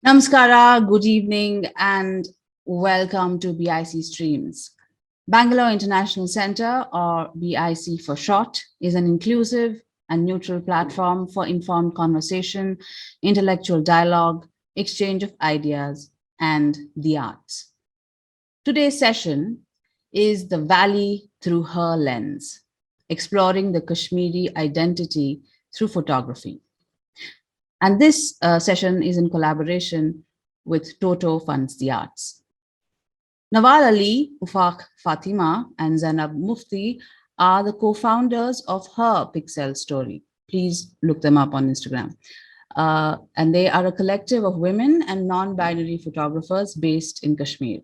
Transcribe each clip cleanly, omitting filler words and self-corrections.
Namaskara, good evening, and welcome to BIC Streams. Bangalore International Center, or BIC for short, is an inclusive and neutral platform for informed conversation, intellectual dialogue, exchange of ideas, and the arts. Today's session is The Valley Through Her Lens, exploring the Kashmiri identity through photography. And this session is in collaboration with Toto Funds the Arts. Nawal Ali, Ufaq Fatima, and Zainab Mufti are the co-founders of Her Pixel Story. Please look them up on Instagram. And they are a collective of women and non-binary photographers based in Kashmir.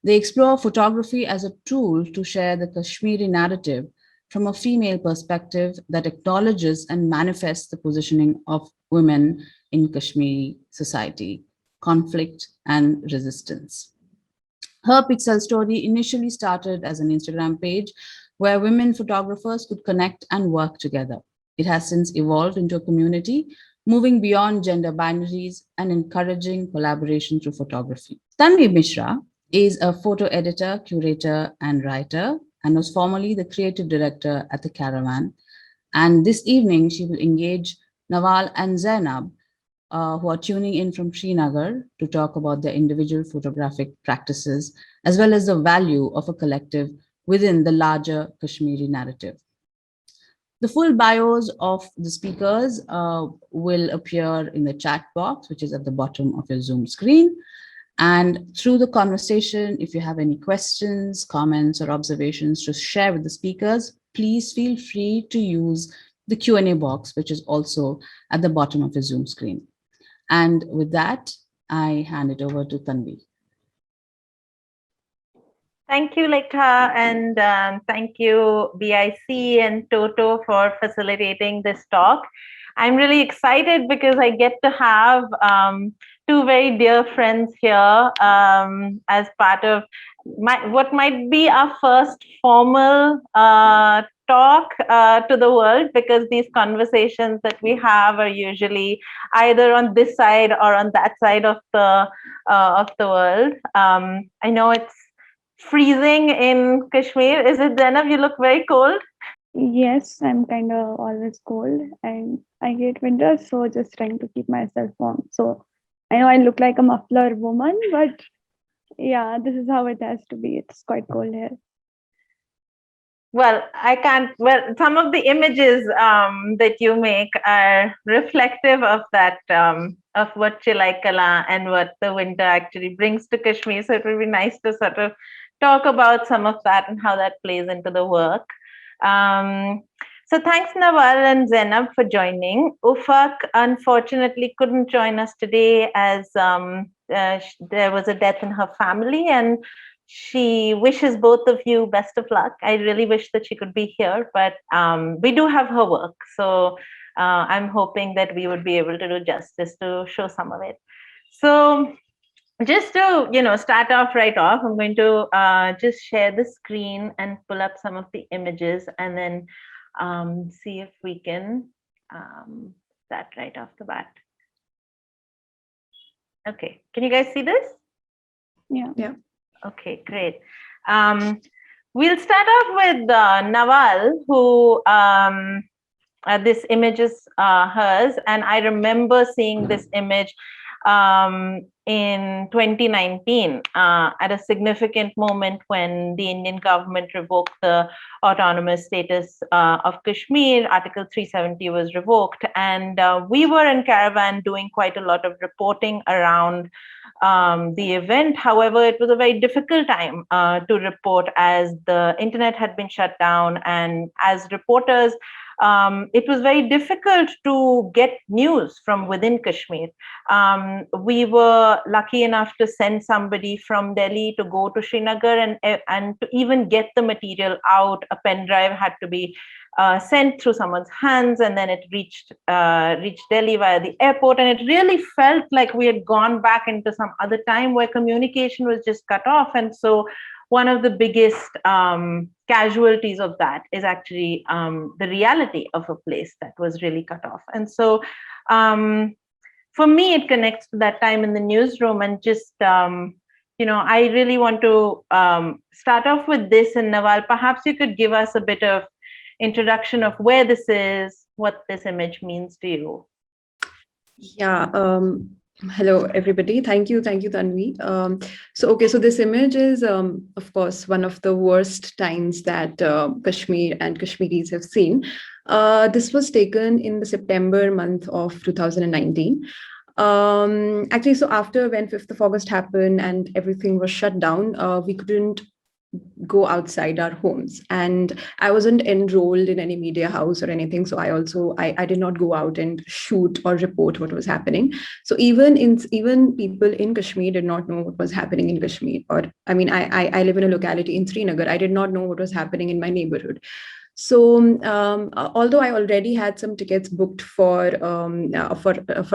They explore photography as a tool to share the Kashmiri narrative from a female perspective that acknowledges and manifests the positioning of women in Kashmiri society, conflict, and resistance. Her Pixel Story initially started as an Instagram page where women photographers could connect and work together. It has since evolved into a community, moving beyond gender binaries and encouraging collaboration through photography. Tanvi Mishra is a photo editor, curator, and writer, and was formerly the creative director at the Caravan. And this evening, she will engage Nawal and Zainab, who are tuning in from Srinagar to talk about their individual photographic practices, as well as the value of a collective within the larger Kashmiri narrative. The full bios of the speakers will appear in the chat box, which is at the bottom of your Zoom screen. And through the conversation, if you have any questions, comments, or observations to share with the speakers, please feel free to use the Q&A box, which is also at the bottom of your Zoom screen. And with that, I hand it over to Tanvi. Thank you, Lekha, and thank you, BIC and Toto, for facilitating this talk. I'm really excited because I get to have two very dear friends here as part of what might be our first formal talk to the world, because these conversations that we have are usually either on this side or on that side of the world. I know it's freezing in Kashmir. Is it, Zainab? You look very cold. Yes, I'm kind of always cold and I hate winter, so just trying to keep myself warm. So I know I look like a muffler woman, but yeah, this is how it has to be. It's quite cold here. Well, I can't. Well, some of the images that you make are reflective of that, of what Chilai Kala and what the winter actually brings to Kashmir. So it would be nice to sort of talk about some of that and how that plays into the work. So thanks, Nawal and Zainab, for joining. Ufaq unfortunately couldn't join us today as there was a death in her family, and she wishes both of you best of luck. I really wish that she could be here, but we do have her work. So I'm hoping that we would be able to do justice to show some of it. So just to start off right off, I'm going to just share the screen and pull up some of the images, and then see if we can start right off the bat. Okay, can you guys see this? Yeah. Okay, great. We'll start off with Nawal, who this image is hers, and I remember seeing this image in 2019 at a significant moment when the Indian government revoked the autonomous status of Kashmir. Article 370 was revoked, and we were in Caravan doing quite a lot of reporting around the event. However, it was a very difficult time to report as the internet had been shut down, and as reporters, it was very difficult to get news from within Kashmir. We were lucky enough to send somebody from Delhi to go to Srinagar, and to even get the material out, a pen drive had to be sent through someone's hands, and then it reached Delhi via the airport. And it really felt like we had gone back into some other time where communication was just cut off. And so one of the biggest casualties of that is actually the reality of a place that was really cut off. And so for me, it connects to that time in the newsroom. And just, I really want to start off with this. And Nawal, perhaps you could give us a bit of introduction of where this is, what this image means to you. Yeah. Hello, everybody. Thank you, Tanvi. So this image is, of course, one of the worst times that Kashmir and Kashmiris have seen. This was taken in the September month of 2019. Actually, so after when 5th of August happened and everything was shut down, we couldn't go outside our homes, and I wasn't enrolled in any media house or anything, so I did not go out and shoot or report what was happening. So even people in Kashmir did not know what was happening in Kashmir. Or I mean, I live in a locality in Srinagar. I did not know what was happening in my neighborhood. So although I already had some tickets booked for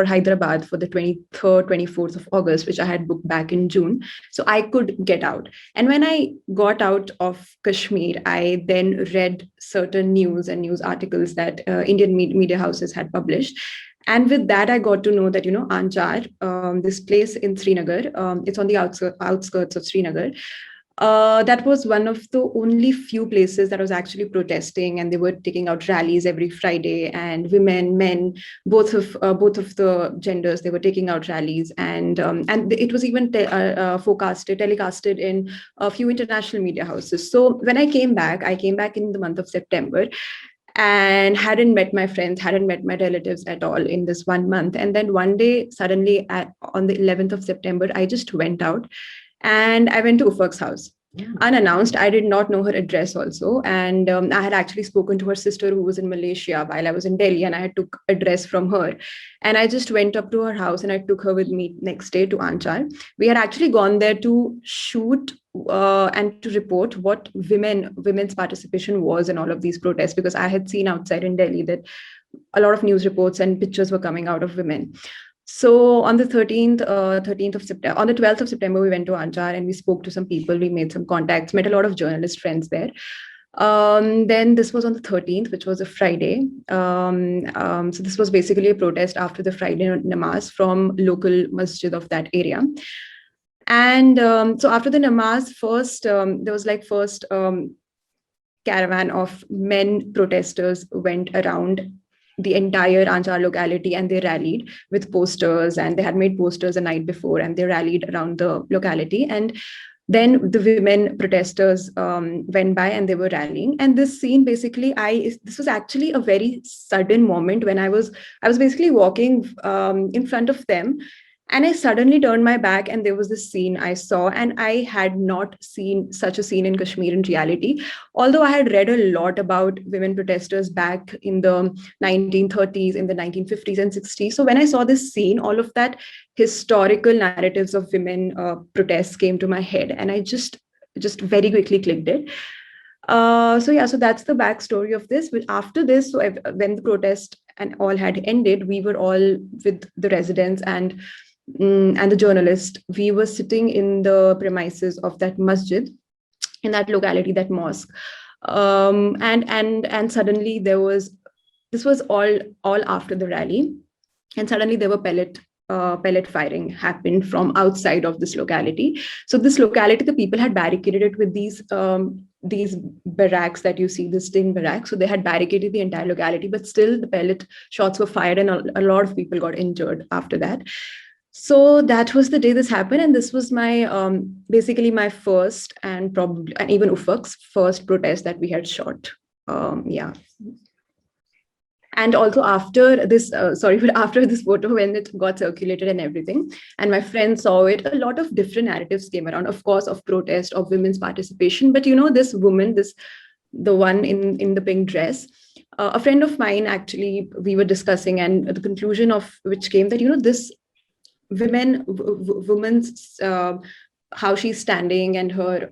Hyderabad for the 23rd, 24th of August, which I had booked back in June, so I could get out. And when I got out of Kashmir, I then read certain news and news articles that Indian media houses had published. And with that, I got to know that, Anjar, this place in Srinagar, it's on the outskirts of Srinagar. That was one of the only few places that was actually protesting, and they were taking out rallies every Friday. And women, men, both of the genders, they were taking out rallies, and it was even telecasted in a few international media houses. So when I came back in the month of September, and hadn't met my friends, hadn't met my relatives at all in this 1 month. And then one day, suddenly, on the 11th of September, I just went out. And I went to Ufaq's house, unannounced. I did not know her address also. And I had actually spoken to her sister who was in Malaysia while I was in Delhi, and I had took address from her. And I just went up to her house and I took her with me next day to Anchal. We had actually gone there to shoot and to report what women's participation was in all of these protests, because I had seen outside in Delhi that a lot of news reports and pictures were coming out of women. So on the 13th of September, on the 12th of September, we went to Anjar and we spoke to some people. We made some contacts, met a lot of journalist friends there. Then this was on the 13th, which was a Friday. So this was basically a protest after the Friday namaz from local masjid of that area. And so after the namaz, first there was first caravan of men protesters went around the entire Anchar locality, and they rallied with posters, and they had made posters the night before, and they rallied around the locality. And then the women protesters went by and they were rallying. And this scene, basically, this was actually a very sudden moment when I was basically walking in front of them. And I suddenly turned my back, and there was this scene I saw, and I had not seen such a scene in Kashmir in reality. Although I had read a lot about women protesters back in the 1930s, in the 1950s and 60s. So when I saw this scene, all of that historical narratives of women protests came to my head, and I just very quickly clicked it. So that's the backstory of this. After this, so when the protest and all had ended, we were all with the residents and the journalist. We were sitting in the premises of that masjid, in that locality, that mosque, and suddenly this was all after the rally, and suddenly there were pellet firing happened from outside of this locality. So this locality, the people had barricaded it with these barracks that you see, this tin barracks. So they had barricaded the entire locality, but still the pellet shots were fired, and a lot of people got injured after that. So that was the day this happened, and this was my basically my first, and probably, and even Ufaq's first protest that we had shot. Yeah. And also after this, after this photo, when it got circulated and everything, and my friends saw it, a lot of different narratives came around, of course, of protest, of women's participation. But this woman, the one in the pink dress, a friend of mine, actually, we were discussing, and the conclusion of which came that, this woman's how she's standing and her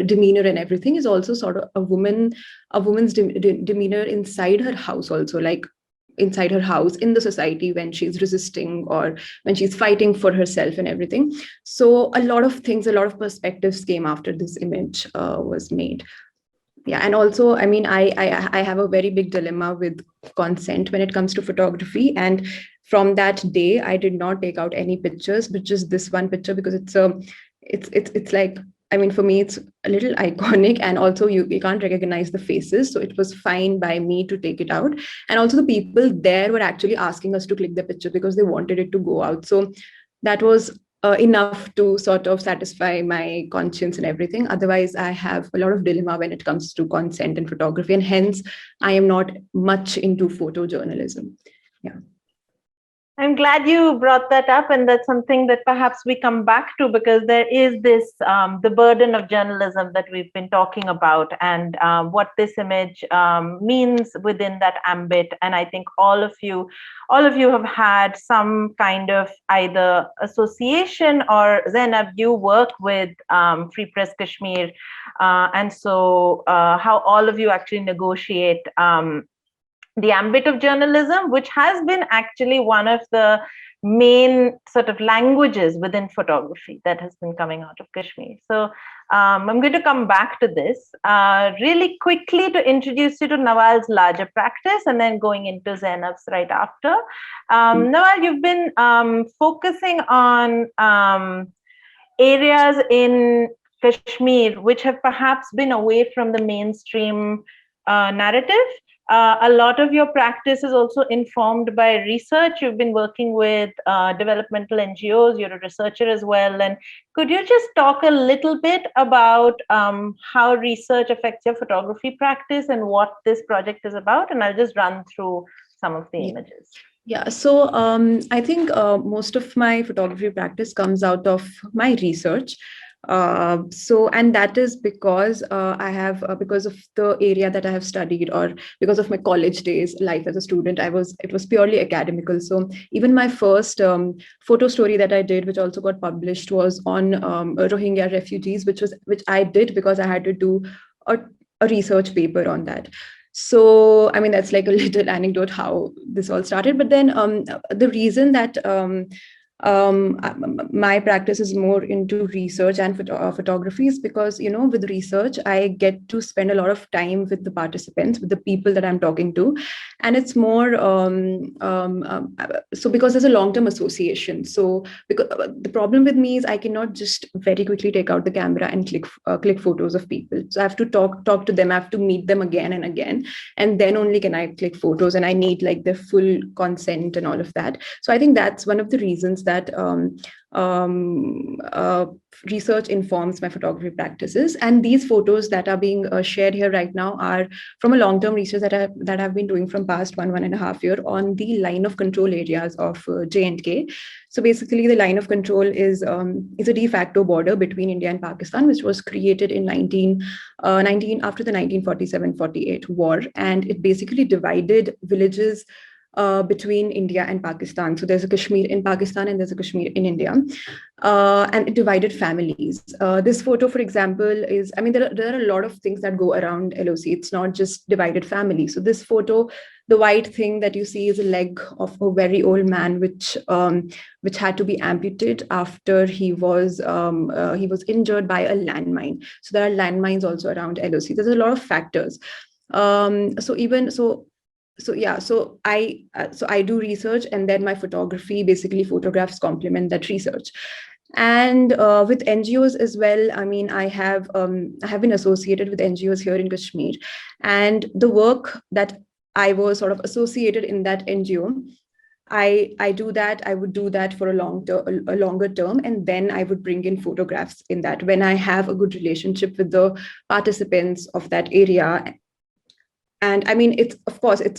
demeanor and everything is also sort of a woman's demeanor inside her house also, like inside her house, in the society, when she's resisting or when she's fighting for herself and everything. So a lot of perspectives came after this image was made. Yeah, and also, I mean, I have a very big dilemma with consent when it comes to photography. And from that day, I did not take out any pictures, but just this one picture because it's like, I mean, for me, it's a little iconic, and also you can't recognize the faces, so it was fine by me to take it out. And also, the people there were actually asking us to click the picture because they wanted it to go out. So that was enough to sort of satisfy my conscience and everything. Otherwise, I have a lot of dilemma when it comes to consent and photography, and hence I am not much into photojournalism. Yeah. I'm glad you brought that up, and that's something that perhaps we come back to, because there is this the burden of journalism that we've been talking about, and what this image means within that ambit. And I think all of you have had some kind of either association, or Zainab, you work with Free Press Kashmir, and so how all of you actually negotiate the ambit of journalism, which has been actually one of the main sort of languages within photography that has been coming out of Kashmir. So I'm going to come back to this really quickly to introduce you to Nawal's larger practice, and then going into Zainab's right after. Nawal, you've been focusing on areas in Kashmir which have perhaps been away from the mainstream narrative. A lot of your practice is also informed by research. You've been working with developmental NGOs. You're a researcher as well. And could you just talk a little bit about how research affects your photography practice and what this project is about? And I'll just run through some of the images. Yeah, so I think most of my photography practice comes out of my research. And that is because because of the area that I have studied, or because of my college days life as a student, it was purely academical. So even my first photo story that I did, which also got published, was on Rohingya refugees, which I did because I had to do a research paper on that. So, I mean, that's like a little anecdote how this all started. But then the reason that my practice is more into research and photography is because, with research, I get to spend a lot of time with the participants, with the people that I'm talking to. And it's more, so because there's a long-term association. So because the problem with me is I cannot just very quickly take out the camera and click photos of people. So I have to talk to them, I have to meet them again and again, and then only can I click photos, and I need like their full consent and all of that. So I think that's one of the reasons that research informs my photography practices. And these photos that are being shared here right now are from a long-term research that I've been doing from past one and a half year on the line of control areas of J&K. So basically, the line of control is a de facto border between India and Pakistan, which was created in 19 after the 1947-48 war, and it basically divided villages between India and Pakistan. So there's a Kashmir in Pakistan and there's a Kashmir in India, and it divided families. This photo, for example, is, I mean, there are a lot of things that go around LOC. It's not just divided families. So this photo, the white thing that you see is a leg of a very old man, which had to be amputated after he was injured by a landmine. So there are landmines also around LOC. There's a lot of factors. So I do research, and then my photography basically photographs complement that research. And with NGOs as well, I mean, I have been associated with NGOs here in Kashmir, and the work that I was sort of associated in that NGO, I would do that for a longer term, and then I would bring in photographs in that when I have a good relationship with the participants of that area. And I mean, it's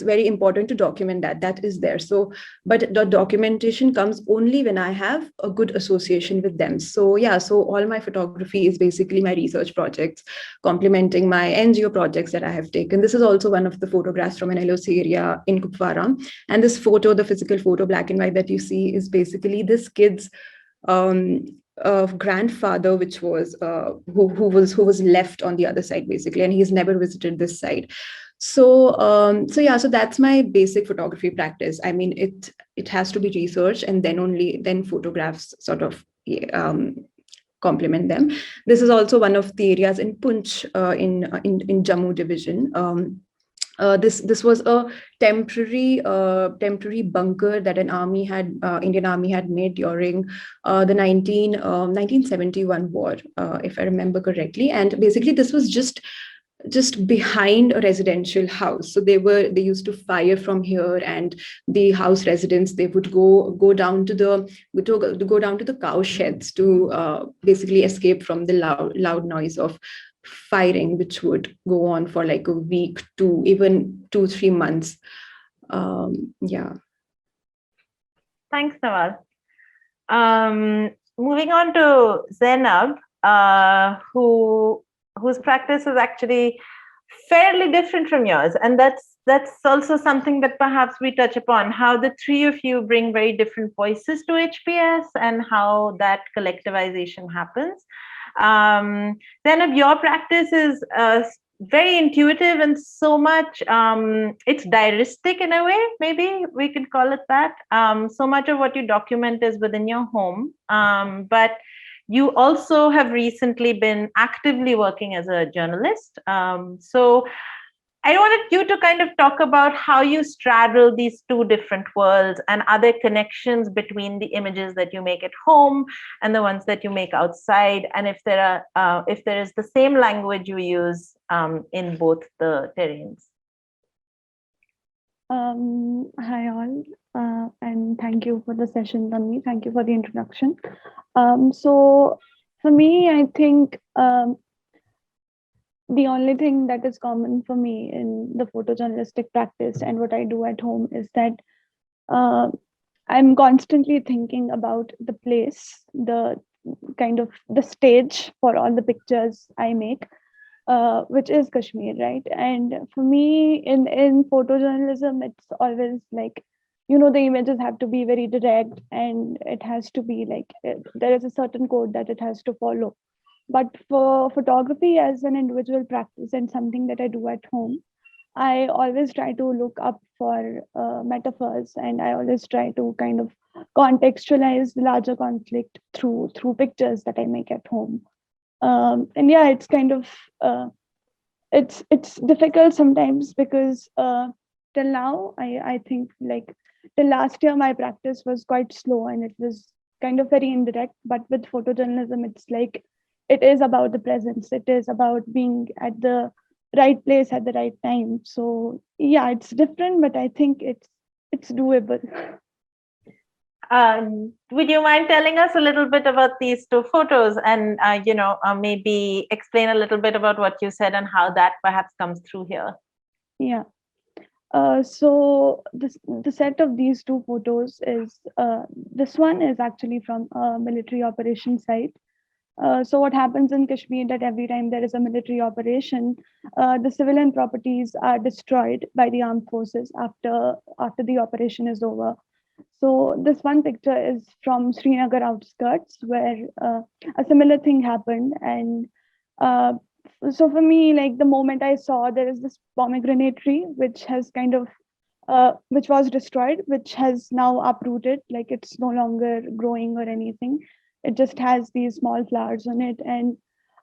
very important to document that is there. So, but the documentation comes only when I have a good association with them. So yeah, so all my photography is basically my research projects, complementing my NGO projects that I have taken. This is also one of the photographs from an LOC area in Kupwara. And this photo, the physical photo, black and white, that you see is basically this kid's grandfather, which was who was left on the other side, basically, and he's never visited this side. So so that's my basic photography practice. I mean, it has to be research, and then photographs sort of complement them. This is also one of the areas in Punch in Jammu division. This was a temporary bunker that an Indian army had made during the 1971 war, if I remember correctly. And basically, this was just behind a residential house. So they used to fire from here, and the house residents, they would go down to the cow sheds to basically escape from the loud noise of firing, which would go on for like a week to even 2-3 months. Yeah. Thanks, Nawal. Moving on to Zainab, whose practice is actually fairly different from yours, and that's also something that perhaps we touch upon, how the three of you bring very different voices to HPS and how that collectivization happens. Zainab, your practice is very intuitive and so much, it's diaristic in a way, maybe we could call it that. So much of what you document is within your home, but you also have recently been actively working as a journalist. So I wanted you to kind of talk about how you straddle these two different worlds and other connections between the images that you make at home and the ones that you make outside, and if there is the same language you use in both the terrains. Hi all, and thank you for the session, Tanvi. Thank you for the introduction. So for me, I think the only thing that is common for me in the photojournalistic practice and what I do at home is that I'm constantly thinking about the place, the kind of the stage for all the pictures I make, which is Kashmir, right? And for me, in photojournalism, it's always like, you know, the images have to be very direct, and it has to be like there is a certain code that it has to follow. But for photography as an individual practice and something that I do at home, I always try to look up for metaphors, and I always try to kind of contextualize the larger conflict through pictures that I make at home. And yeah, it's kind of it's difficult sometimes because till now I think like till last year my practice was quite slow and it was kind of very indirect. But with photojournalism, it's like it is about the presence. It is about being at the right place at the right time. So yeah, it's different, but I think it's doable. Would you mind telling us a little bit about these two photos and maybe explain a little bit about what you said and how that perhaps comes through here? Yeah. So the set of these two photos is this one is actually from a military operation site. So what happens in Kashmir that every time there is a military operation, the civilian properties are destroyed by the armed forces after the operation is over. So this one picture is from Srinagar outskirts where a similar thing happened. And so for me, like the moment I saw there is this pomegranate tree, which has kind of, which was destroyed, which has now uprooted, like it's no longer growing or anything. It just has these small flowers on it. And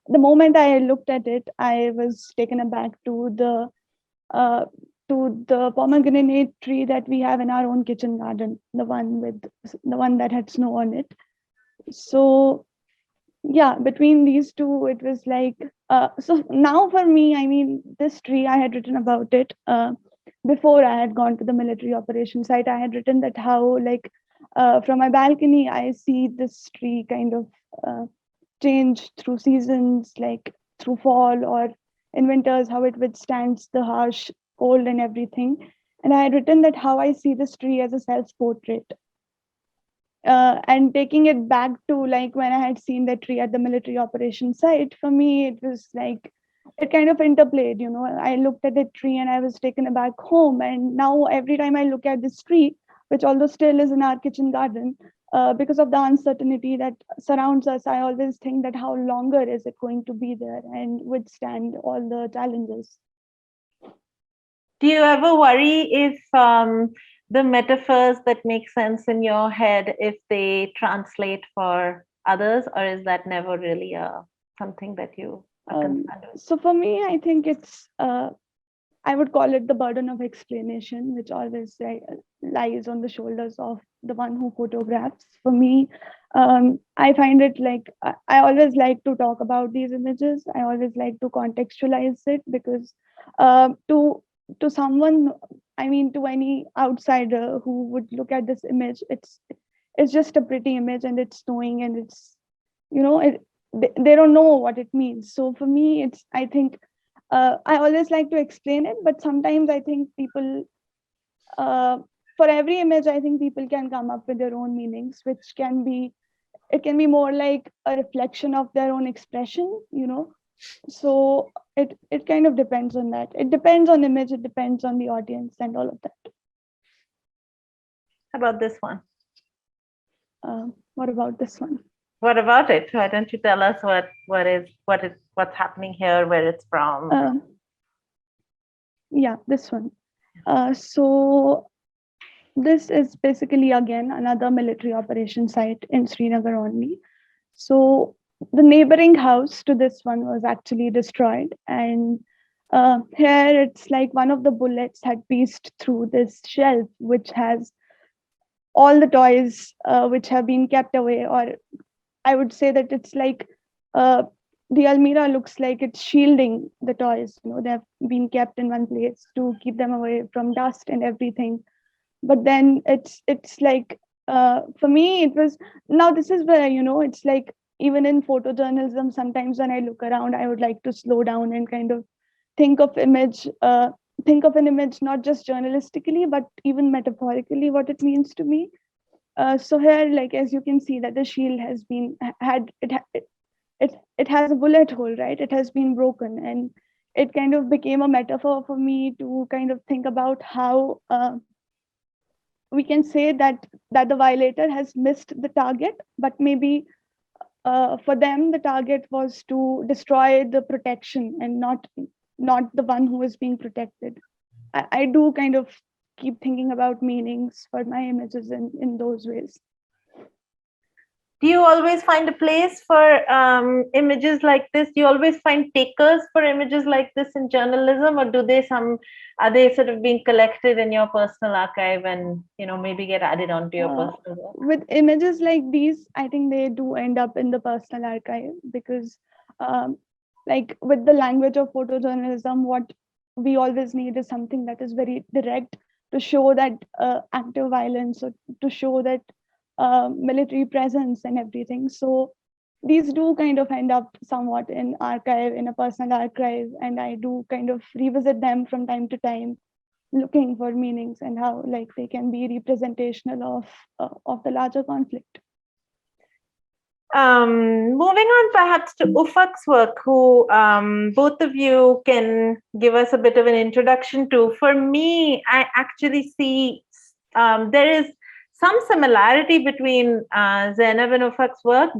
the moment I looked at it, I was taken aback to the pomegranate tree that we have in our own kitchen garden, the one that had snow on it. So yeah, between these two, it was like, so now for me, I mean, this tree, I had written about it before I had gone to the military operation site. I had written that how like from my balcony, I see this tree kind of change through seasons, like through fall or in winters, how it withstands the harsh cold and everything. And I had written that how I see this tree as a self-portrait. And taking it back to like when I had seen the tree at the military operation site, for me, it was like, it kind of interplayed, you know. I looked at the tree and I was taken aback home. And now every time I look at this tree, which although still is in our kitchen garden, because of the uncertainty that surrounds us, I always think that how longer is it going to be there and withstand all the challenges. Do you ever worry if the metaphors that make sense in your head, if they translate for others, or is that never really something that you are concerned with? So for me, I think it's I would call it the burden of explanation, which always lies on the shoulders of the one who photographs. For me, I find it like I always like to talk about these images. I always like to contextualize it because to someone, I mean, to any outsider who would look at this image, it's just a pretty image and it's snowing and it's, you know, they don't know what it means. So for me, it's, I think, I always like to explain it, but sometimes I think people, for every image, I think people can come up with their own meanings, which can be, it can be more like a reflection of their own expression, you know. So it kind of depends on that. It depends on image, it depends on the audience and all of that. How about this one? What about this one? What about it? Why don't you tell us what's happening here, where it's from? Yeah, this one. So this is basically again another military operation site in Srinagar only. So the neighboring house to this one was actually destroyed, and here it's like one of the bullets had pierced through this shelf, which has all the toys which have been kept away, or I would say that it's like the Almirah looks like it's shielding the toys. You know, they've been kept in one place to keep them away from dust and everything. But then it's like for me it was, now this is where, you know, it's like even in photojournalism, sometimes when I look around, I would like to slow down and kind of think of an image not just journalistically but even metaphorically, what it means to me. So here, like, as you can see that the shield has been it has a bullet hole, right? It has been broken, and it kind of became a metaphor for me to kind of think about how we can say that the violator has missed the target, but maybe for them the target was to destroy the protection and not the one who is being protected. I do kind of keep thinking about meanings for my images in those ways. Do you always find a place for images like this? Do you always find takers for images like this in journalism, or are they sort of being collected in your personal archive and, you know, maybe get added onto your personal work? With images like these, I think they do end up in the personal archive because like with the language of photojournalism, what we always need is something that is very direct to show that active violence, or to show that military presence and everything. So these do kind of end up somewhat in a personal archive, and I do kind of revisit them from time to time, looking for meanings and how like they can be representational of the larger conflict. Moving on perhaps to Ufaq's work, who both of you can give us a bit of an introduction to. For me, I actually see there is some similarity between Zainab and Ufaq's work,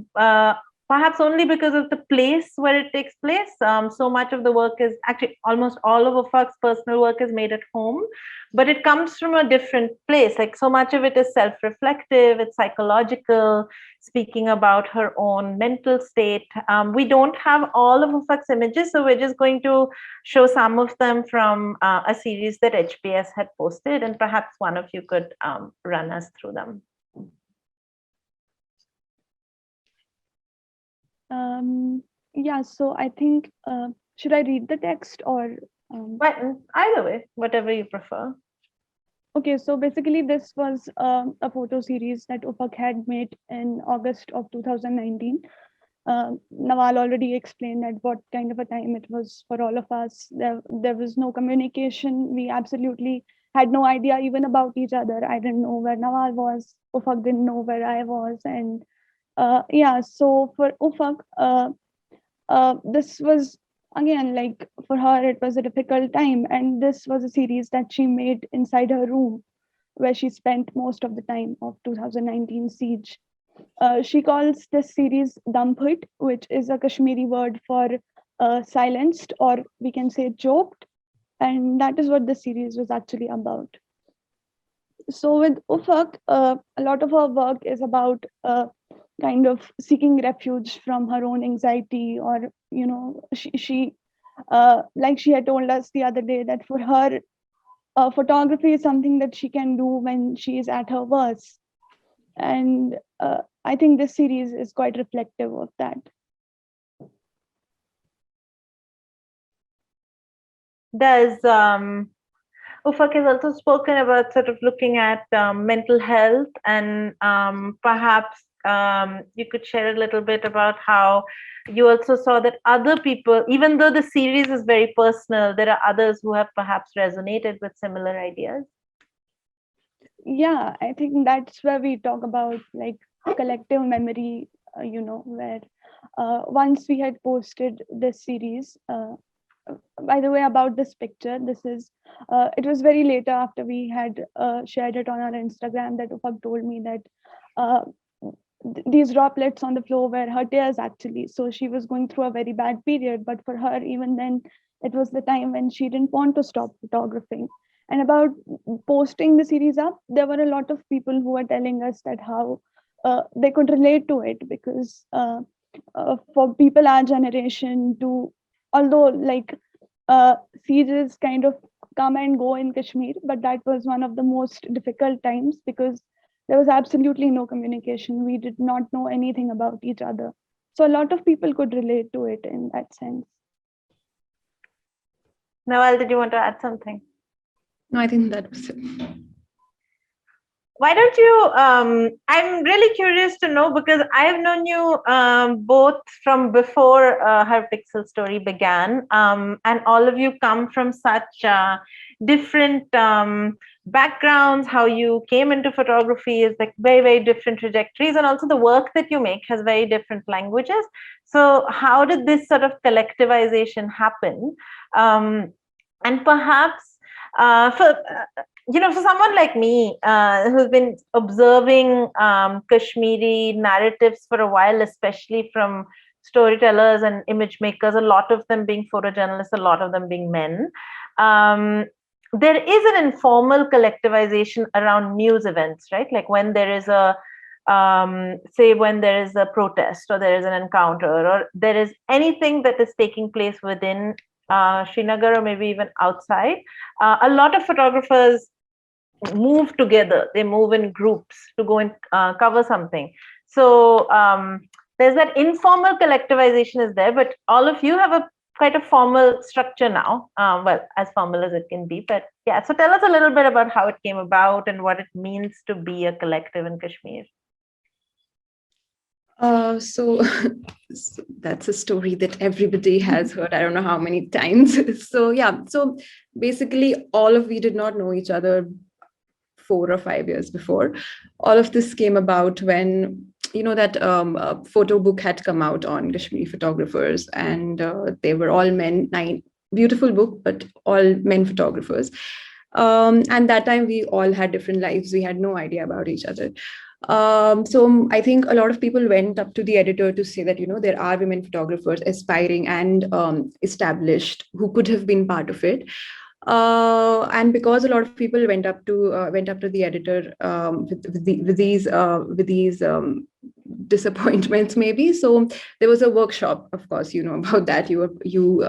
perhaps only because of the place where it takes place. So much of the work is actually, almost all of Ufaq's personal work is made at home, but it comes from a different place. Like, so much of it is self-reflective, it's psychological, speaking about her own mental state. We don't have all of Ufaq's images, so we're just going to show some of them from a series that HPS had posted, and perhaps one of you could run us through them. Yeah, so I think, should I read the text or? But either way, whatever you prefer. Okay, so basically this was a photo series that Ufaq had made in August of 2019. Nawal already explained that what kind of a time it was for all of us. There was no communication. We absolutely had no idea even about each other. I didn't know where Nawal was. Ufaq didn't know where I was. And yeah, so for Ufaq, this was, again, like for her, it was a difficult time. And this was a series that she made inside her room, where she spent most of the time of 2019 siege. She calls this series Damput, which is a Kashmiri word for silenced, or we can say choked. And that is what the series was actually about. So with Ufaq, a lot of her work is about kind of seeking refuge from her own anxiety, or she like she had told us the other day that for her, photography is something that she can do when she is at her worst. And I think this series is quite reflective of that. There's Ufaq has also spoken about sort of looking at mental health, and perhaps you could share a little bit about how you also saw that other people, even though the series is very personal, there are others who have perhaps resonated with similar ideas. Yeah, I think that's where we talk about like collective memory, where once we had posted this series, by the way, about this picture, it was very later after we had shared it on our Instagram that Ufaq told me that these droplets on the floor were her tears actually. So she was going through a very bad period, but for her, even then, it was the time when she didn't want to stop photographing. And about posting the series up, there were a lot of people who were telling us that how they could relate to it, because for people our generation to, although like sieges kind of come and go in Kashmir, but that was one of the most difficult times because there was absolutely no communication. We did not know anything about each other. So a lot of people could relate to it in that sense. Nawal, did you want to add something? No, I think that was it. Why don't you, I'm really curious to know, because I've known you both from before Her Pixel Story began, and all of you come from such different backgrounds. How you came into photography is like very, very different trajectories, and also the work that you make has very different languages. So how did this sort of collectivization happen? And perhaps for someone like me who's been observing Kashmiri narratives for a while, especially from storytellers and image makers, a lot of them being photojournalists, a lot of them being men, there is an informal collectivization around news events, right? Like when there is a say when there is a protest or there is an encounter or there is anything that is taking place within Srinagar or maybe even outside, a lot of photographers move together. They move in groups to go and cover something. So there's that informal collectivization is there, but all of you have a quite a formal structure now. Well, as formal as it can be, but yeah. So tell us a little bit about how it came about and what it means to be a collective in Kashmir. So that's a story that everybody has heard. I don't know how many times. So yeah, so basically we did not know each other 4 or 5 years before. All of this came about when that a photo book had come out on Kashmiri photographers, and they were all men. Beautiful book, but all men photographers. And that time we all had different lives. We had no idea about each other. So I think a lot of people went up to the editor to say that there are women photographers aspiring and established who could have been part of it. And because a lot of people went up to the editor with these disappointments, maybe. So there was a workshop. Of course, about that. You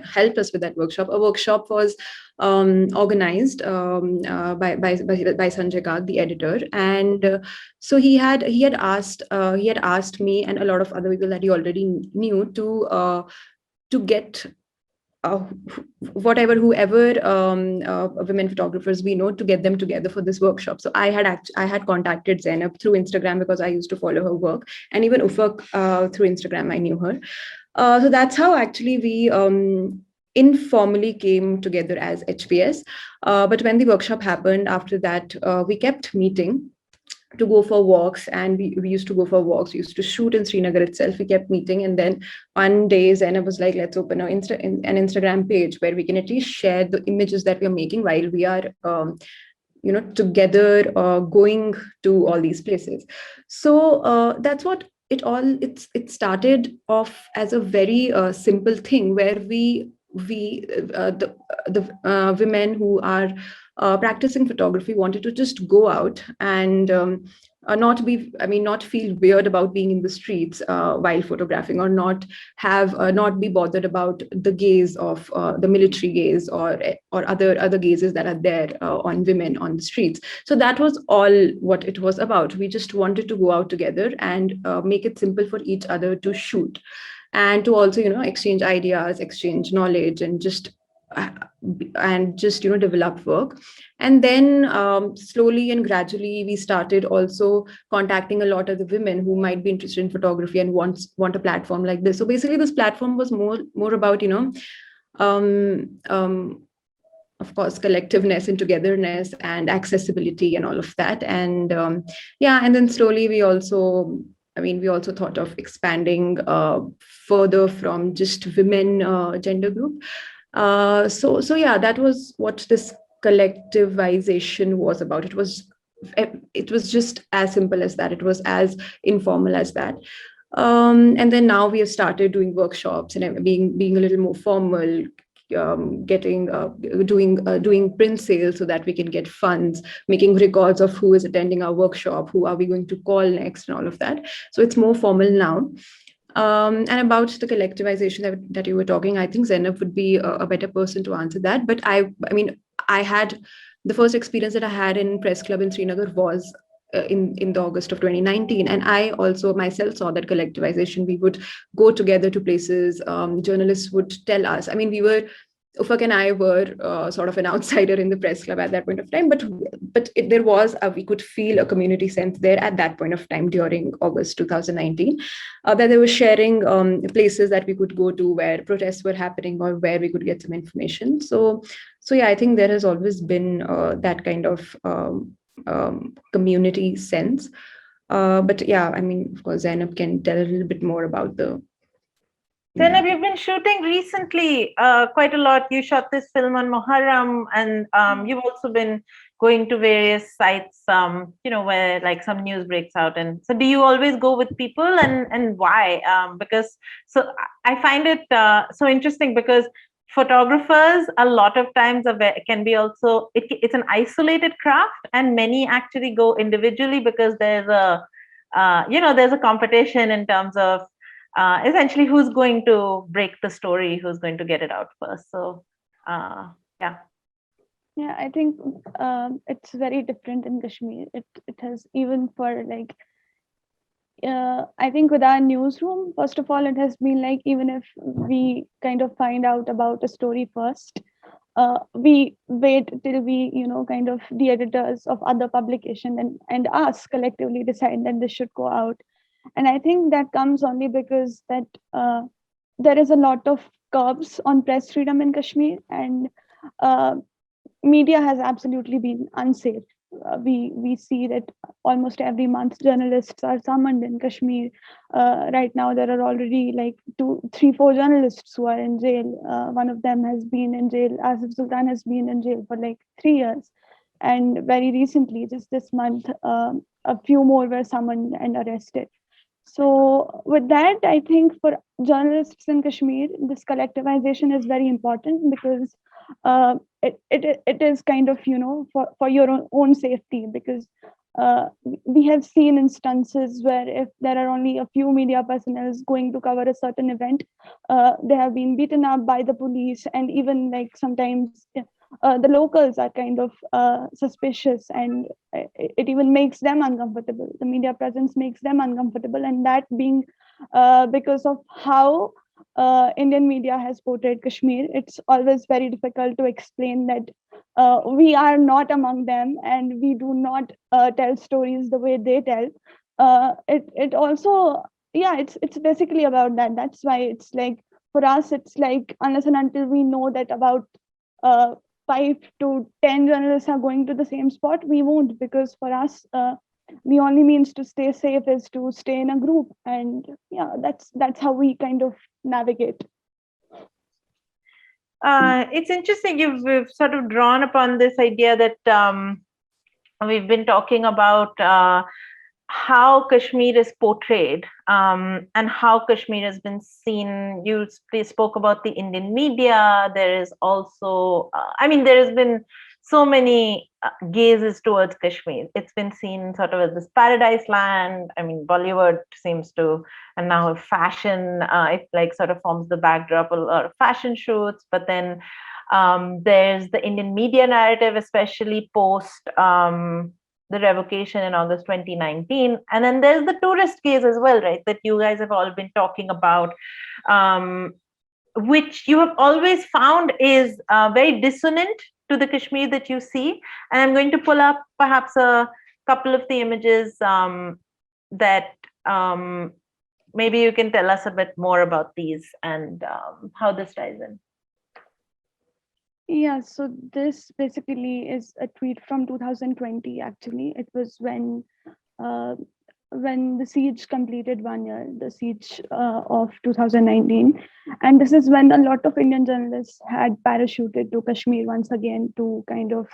helped us with that workshop. A workshop was organized by Sanjay Kag, the editor, and so he had asked me and a lot of other people that he already knew to get whoever women photographers we know, to get them together for this workshop. So I had contacted Zainab through Instagram because I used to follow her work, and even Ufaq through Instagram I knew her. So that's how actually we informally came together as HPS. But when the workshop happened, after that we kept meeting to go for walks, and we used to go for walks. We used to shoot in Srinagar itself. We kept meeting, and then one day Zainab was like, let's open an Instagram page where we can at least share the images that we are making while we are together going to all these places. So that's what it started off as, a very simple thing where the women who are practicing photography wanted to just go out and not feel weird about being in the streets while photographing, or not be bothered about the gaze of the military gaze, or other gazes that are there on women on the streets. So that was all what it was about. We just wanted to go out together and make it simple for each other to shoot, and to also exchange ideas, exchange knowledge, uh, and just develop work. And then slowly and gradually we started also contacting a lot of the women who might be interested in photography and want a platform like this. So basically this platform was more about um, um, of course collectiveness and togetherness and accessibility and all of that. And yeah, and then slowly we also thought of expanding further from just women gender group. So yeah, that was what this collectivization was about. It was just as simple as that. It was as informal as that. And then now we have started doing workshops and being a little more formal, getting doing print sales so that we can get funds, making records of who is attending our workshop, who are we going to call next, and all of that. So it's more formal now. And about the collectivization that you were talking, I think Zainab would be a better person to answer that. But I had the first experience that I had in press club in Srinagar was in the August of 2019, and I also myself saw that collectivization. We would go together to places. Journalists would tell us. Ufaq and I were sort of an outsider in the press club at that point of time, but we could feel a community sense there at that point of time during August 2019, that they were sharing places that we could go to where protests were happening or where we could get some information. So yeah, I think there has always been that kind of community sense. But yeah, of course, Zainab can tell a little bit more about the. Zainab, you've been shooting recently quite a lot. You shot this film on Muharram, and you've also been going to various sites, where like some news breaks out. And so, do you always go with people, and why? Because so I find it so interesting because photographers a lot of times can be also it's an isolated craft, and many actually go individually because there's a competition in terms of essentially who's going to break the story, who's going to get it out first. So yeah. Yeah, I think it's very different in Kashmir. It has, even for like I think with our newsroom, first of all, it has been like, even if we kind of find out about a story first, we wait till we, kind of the editors of other publication and us collectively decide that this should go out. And I think that comes only because that there is a lot of curbs on press freedom in Kashmir, and media has absolutely been unsafe. We see that almost every month journalists are summoned in Kashmir. Right now there are already like 2, 3, 4 journalists who are in jail. One of them has been in jail. Asif Sultan has been in jail for like 3 years. And very recently, just this month, a few more were summoned and arrested. So with that, I think for journalists in Kashmir, this collectivization is very important because it is kind of, for your own safety, because we have seen instances where if there are only a few media personnel going to cover a certain event, they have been beaten up by the police, and even like sometimes the locals are kind of suspicious, and it even makes them uncomfortable. The media presence makes them uncomfortable, and that being because of how Indian media has portrayed Kashmir, it's always very difficult to explain that we are not among them and we do not tell stories the way they tell. It also, yeah, it's basically about that. That's why it's like, for us, it's like, unless and until we know that about 5 to 10 journalists are going to the same spot, we won't, because for us, the only means to stay safe is to stay in a group. And yeah, that's how we kind of navigate. It's interesting. We've sort of drawn upon this idea that we've been talking about how Kashmir is portrayed and how Kashmir has been seen. You spoke about the Indian media. There is also, there has been so many gazes towards Kashmir. It's been seen sort of as this paradise land. I mean, Bollywood seems to, and now fashion, it like sort of forms the backdrop of a lot of fashion shoots. But then there's the Indian media narrative, especially post the revocation in August 2019. And then there's the tourist gaze as well, right? That you guys have all been talking about. Which you have always found is very dissonant to the Kashmir that you see. And I'm going to pull up perhaps a couple of the images that maybe you can tell us a bit more about these and how this ties in. Yeah, so this basically is a tweet from 2020, actually. It was when the siege completed 1 year, the siege of 2019. And this is when a lot of Indian journalists had parachuted to Kashmir once again to kind of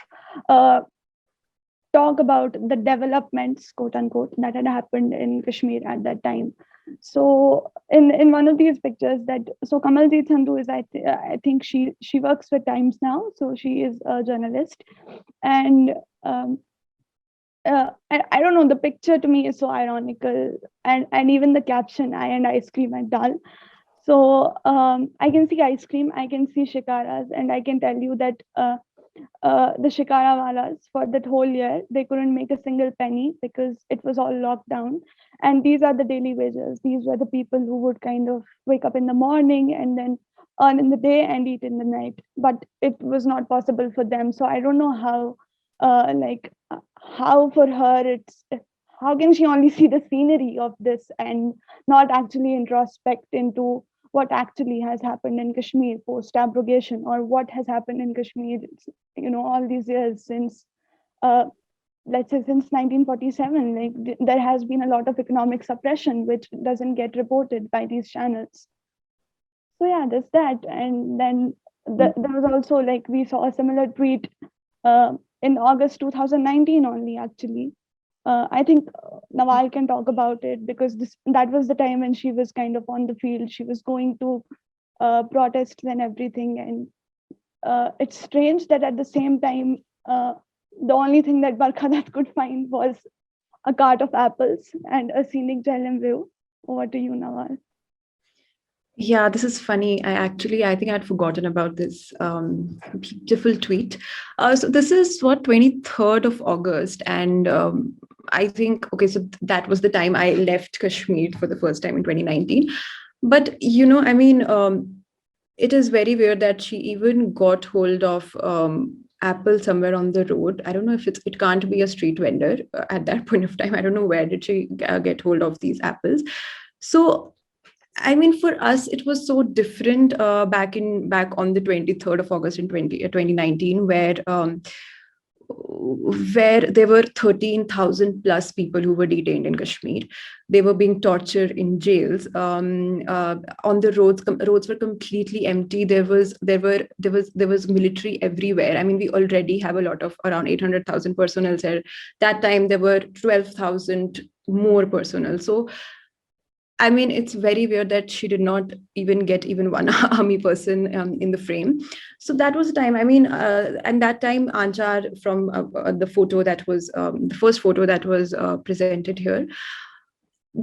talk about the developments, quote unquote, that had happened in Kashmir at that time. So in one of these pictures so Kamaljeet Sandhu is, I think she works for Times Now. So she is a journalist. And I don't know, the picture to me is so ironical, and even the caption, "I and ice cream at Dal." So I can see ice cream, I can see shikaras, and I can tell you that the shikara walas for that whole year, they couldn't make a single penny because it was all locked down. And these are the daily wages. These were the people who would kind of wake up in the morning and then earn in the day and eat in the night. But it was not possible for them. So I don't know how, how for her how can she only see the scenery of this and not actually introspect into what actually has happened in Kashmir post abrogation, or what has happened in Kashmir, all these years since, let's say, since 1947. Like there has been a lot of economic suppression, which doesn't get reported by these channels. So yeah, there's that. And then there was also, like, we saw a similar tweet in August 2019 only, actually. I think Nawal can talk about it, because that was the time when she was kind of on the field. She was going to protests and everything. And it's strange that at the same time, the only thing that Barkhadat could find was a cart of apples and a scenic Jhelum view. Over to you, Nawal. Yeah, this is funny. I think I'd forgotten about this beautiful tweet. So this is 23rd of August. And I think, okay, so that was the time I left Kashmir for the first time in 2019. But, it is very weird that she even got hold of apple somewhere on the road. I don't know if it can't be a street vendor at that point of time. I don't know where did she get hold of these apples. So I mean, for us, it was so different back on the 23rd of August in 2019, where there were 13,000 plus people who were detained in Kashmir. They were being tortured in jails. On the roads were completely empty. There was military everywhere. I mean, we already have a lot of around 800,000 personnel there. That time there were 12,000 more personnel. So I mean, it's very weird that she did not even get even one army person in the frame. So that was the time. I mean, and that time, Anchar, from the photo that was the first photo that was presented here,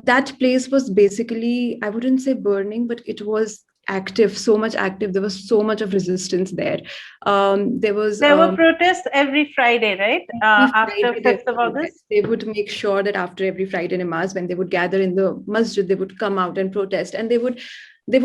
that place was basically, I wouldn't say burning, but it was active, so much active. There was so much of resistance there. There were protests every Friday, right? After 5th of August. They would make sure that after every Friday namaz, when they would gather in the masjid, they would come out and protest, and they would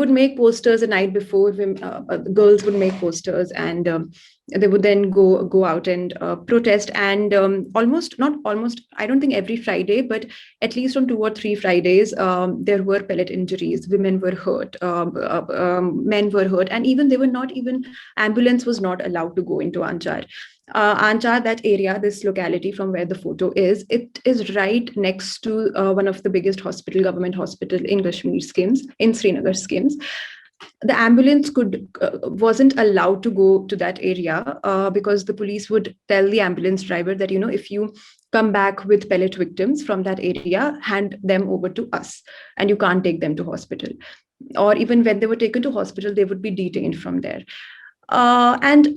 make posters the night before. Girls would make posters, and they would then go out and protest. And I don't think every Friday, but at least on 2 or 3 Fridays, there were pellet injuries. Women were hurt, men were hurt, and even ambulance was not allowed to go into Anchar. Anchar, that area, this locality from where the photo is, it is right next to one of the biggest government hospital in Kashmir schemes, in Srinagar schemes. The ambulance wasn't allowed to go to that area because the police would tell the ambulance driver that, if you come back with pellet victims from that area, hand them over to us, and you can't take them to hospital. Or even when they were taken to hospital, they would be detained from there. And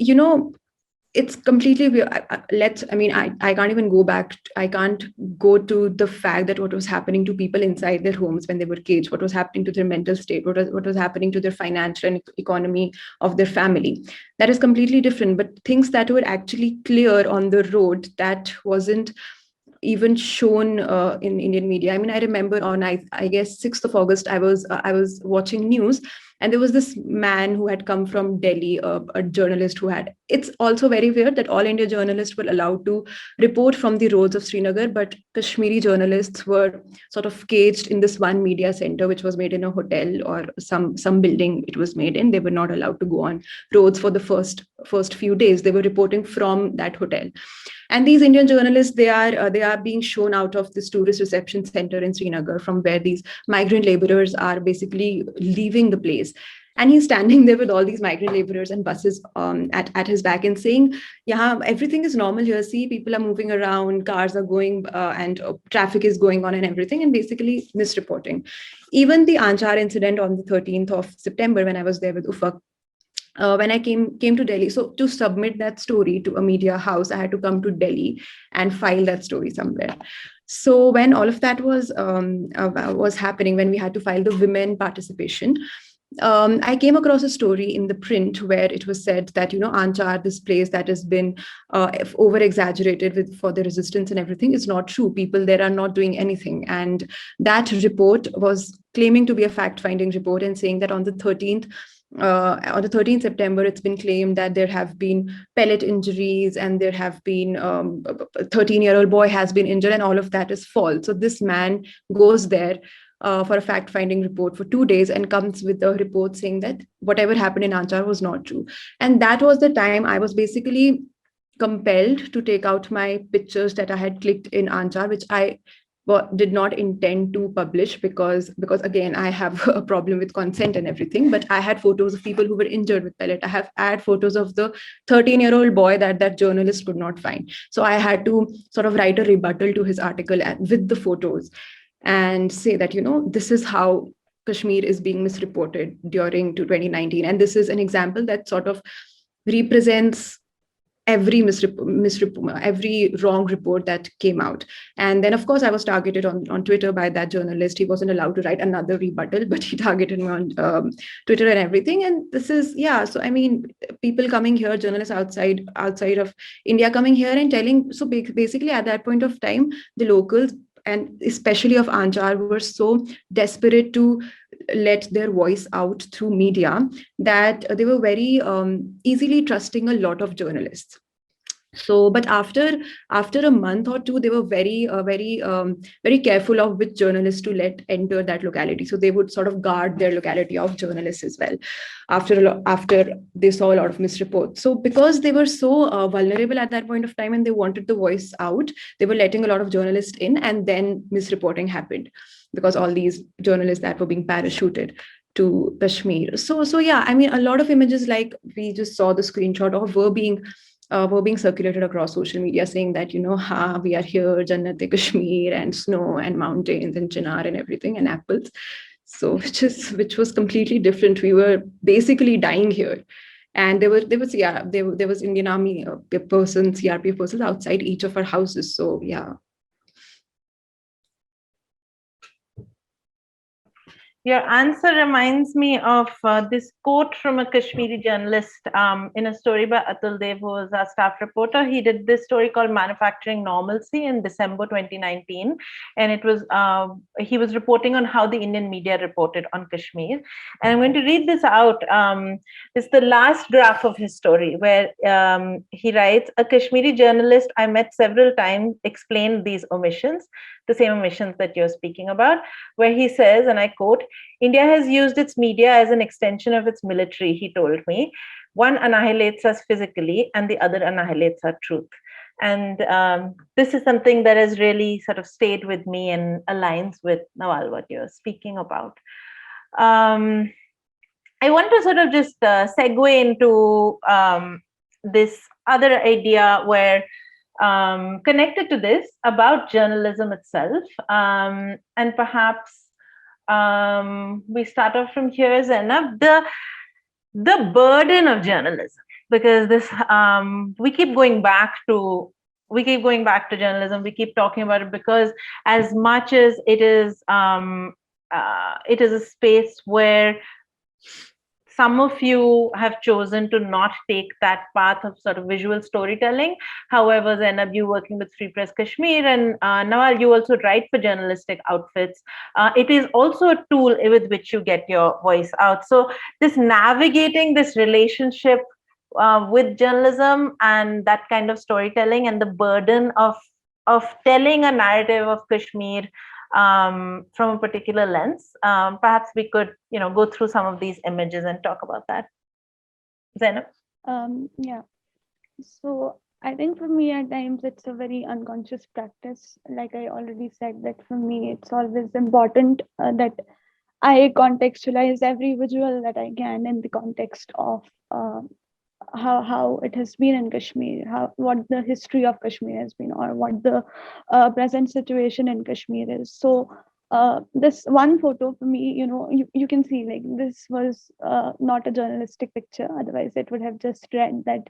it's completely weird. I can't even go back. I can't go to the fact that what was happening to people inside their homes when they were caged, what was happening to their mental state, what was happening to their financial and economy of their family. That is completely different. But things that were actually clear on the road, that wasn't even shown in Indian media. I mean, I remember on I guess 6th of August, I was watching news, and there was this man who had come from Delhi, a journalist who had. It's also very weird that all India journalists were allowed to report from the roads of Srinagar, but Kashmiri journalists were sort of caged in this one media center, which was made in a hotel or some building. It was made in. They were not allowed to go on roads for the first few days. They were reporting from that hotel. And these Indian journalists, they are being shown out of this tourist reception center in Srinagar, from where these migrant laborers are basically leaving the place. And he's standing there with all these migrant laborers and buses at his back and saying, yeah, everything is normal here. See, people are moving around, cars are going and traffic is going on and everything, and basically misreporting. Even the Anchar incident on the 13th of September, when I was there with Ufaq, when I came to Delhi. So to submit that story to a media house, I had to come to Delhi and file that story somewhere. So when all of that was happening, when we had to file the women participation, I came across a story in the print where it was said that, Anchar, this place that has been over exaggerated for the resistance and everything, is not true. People there are not doing anything. And that report was claiming to be a fact-finding report and saying that on the 13th September, it's been claimed that there have been pellet injuries and there have been a 13-year-old boy has been injured, and all of that is false. So this man goes there for a fact-finding report for 2 days and comes with a report saying that whatever happened in Anchar was not true. And that was the time I was basically compelled to take out my pictures that I had clicked in Anchar, which I did not intend to publish because again, I have a problem with consent and everything. But I had photos of people who were injured with pellet. I had photos of the 13-year-old boy that journalist could not find. So I had to sort of write a rebuttal to his article with the photos and say that, this is how Kashmir is being misreported during 2019. And this is an example that sort of represents every every wrong report that came out. And then, of course, I was targeted on Twitter by that journalist. He wasn't allowed to write another rebuttal, but he targeted me on Twitter and everything. And this is, so I mean, people coming here, journalists outside of India coming here and telling. So basically, at that point of time, the locals, and especially of Anchar, were so desperate to let their voice out through media that they were very easily trusting a lot of journalists. So, but after a month or two, they were very careful of which journalists to let enter that locality. So they would sort of guard their locality of journalists as well. After they saw a lot of misreports. So because they were so vulnerable at that point of time and they wanted the voice out, they were letting a lot of journalists in, and then misreporting happened because all these journalists that were being parachuted to Kashmir. So yeah, I mean, a lot of images like we just saw the screenshot of were being circulated across social media saying that, we are here, Jannat-e-Kashmir, and snow and mountains and chinar and everything and apples. So which was completely different. We were basically dying here. And there was Indian Army persons, CRPF persons outside each of our houses. So yeah. Your answer reminds me of this quote from a Kashmiri journalist in a story by Atul Dev, who was our staff reporter. He did this story called Manufacturing Normalcy in December 2019. And it was he was reporting on how the Indian media reported on Kashmir. And I'm going to read this out. It's the last graph of his story, where he writes, a Kashmiri journalist I met several times explained these omissions, the same omissions that you're speaking about, where he says, and I quote, India has used its media as an extension of its military, he told me. One annihilates us physically and the other annihilates our truth. And this is something that has really sort of stayed with me and aligns with, Nawal, what you're speaking about. I want to sort of just segue into this other idea where connected to this about journalism itself, and perhaps we start off from here, Zainab, the burden of journalism, because this we keep going back to journalism. We keep talking about it because as much as it is a space where some of you have chosen to not take that path of sort of visual storytelling. However, Zainab, you working with Free Press Kashmir, and Nawal, you also write for journalistic outfits. It is also a tool with which you get your voice out. So this navigating this relationship with journalism and that kind of storytelling and the burden of telling a narrative of Kashmir from a particular lens. Perhaps we could, go through some of these images and talk about that. Zainab? Yeah. So I think for me at times it's a very unconscious practice. Like I already said, that for me it's always important that I contextualize every visual that I can in the context of how it has been in Kashmir, what the history of Kashmir has been, or what the present situation in Kashmir is. So this one photo for me, you can see like this was not a journalistic picture. Otherwise, it would have just read that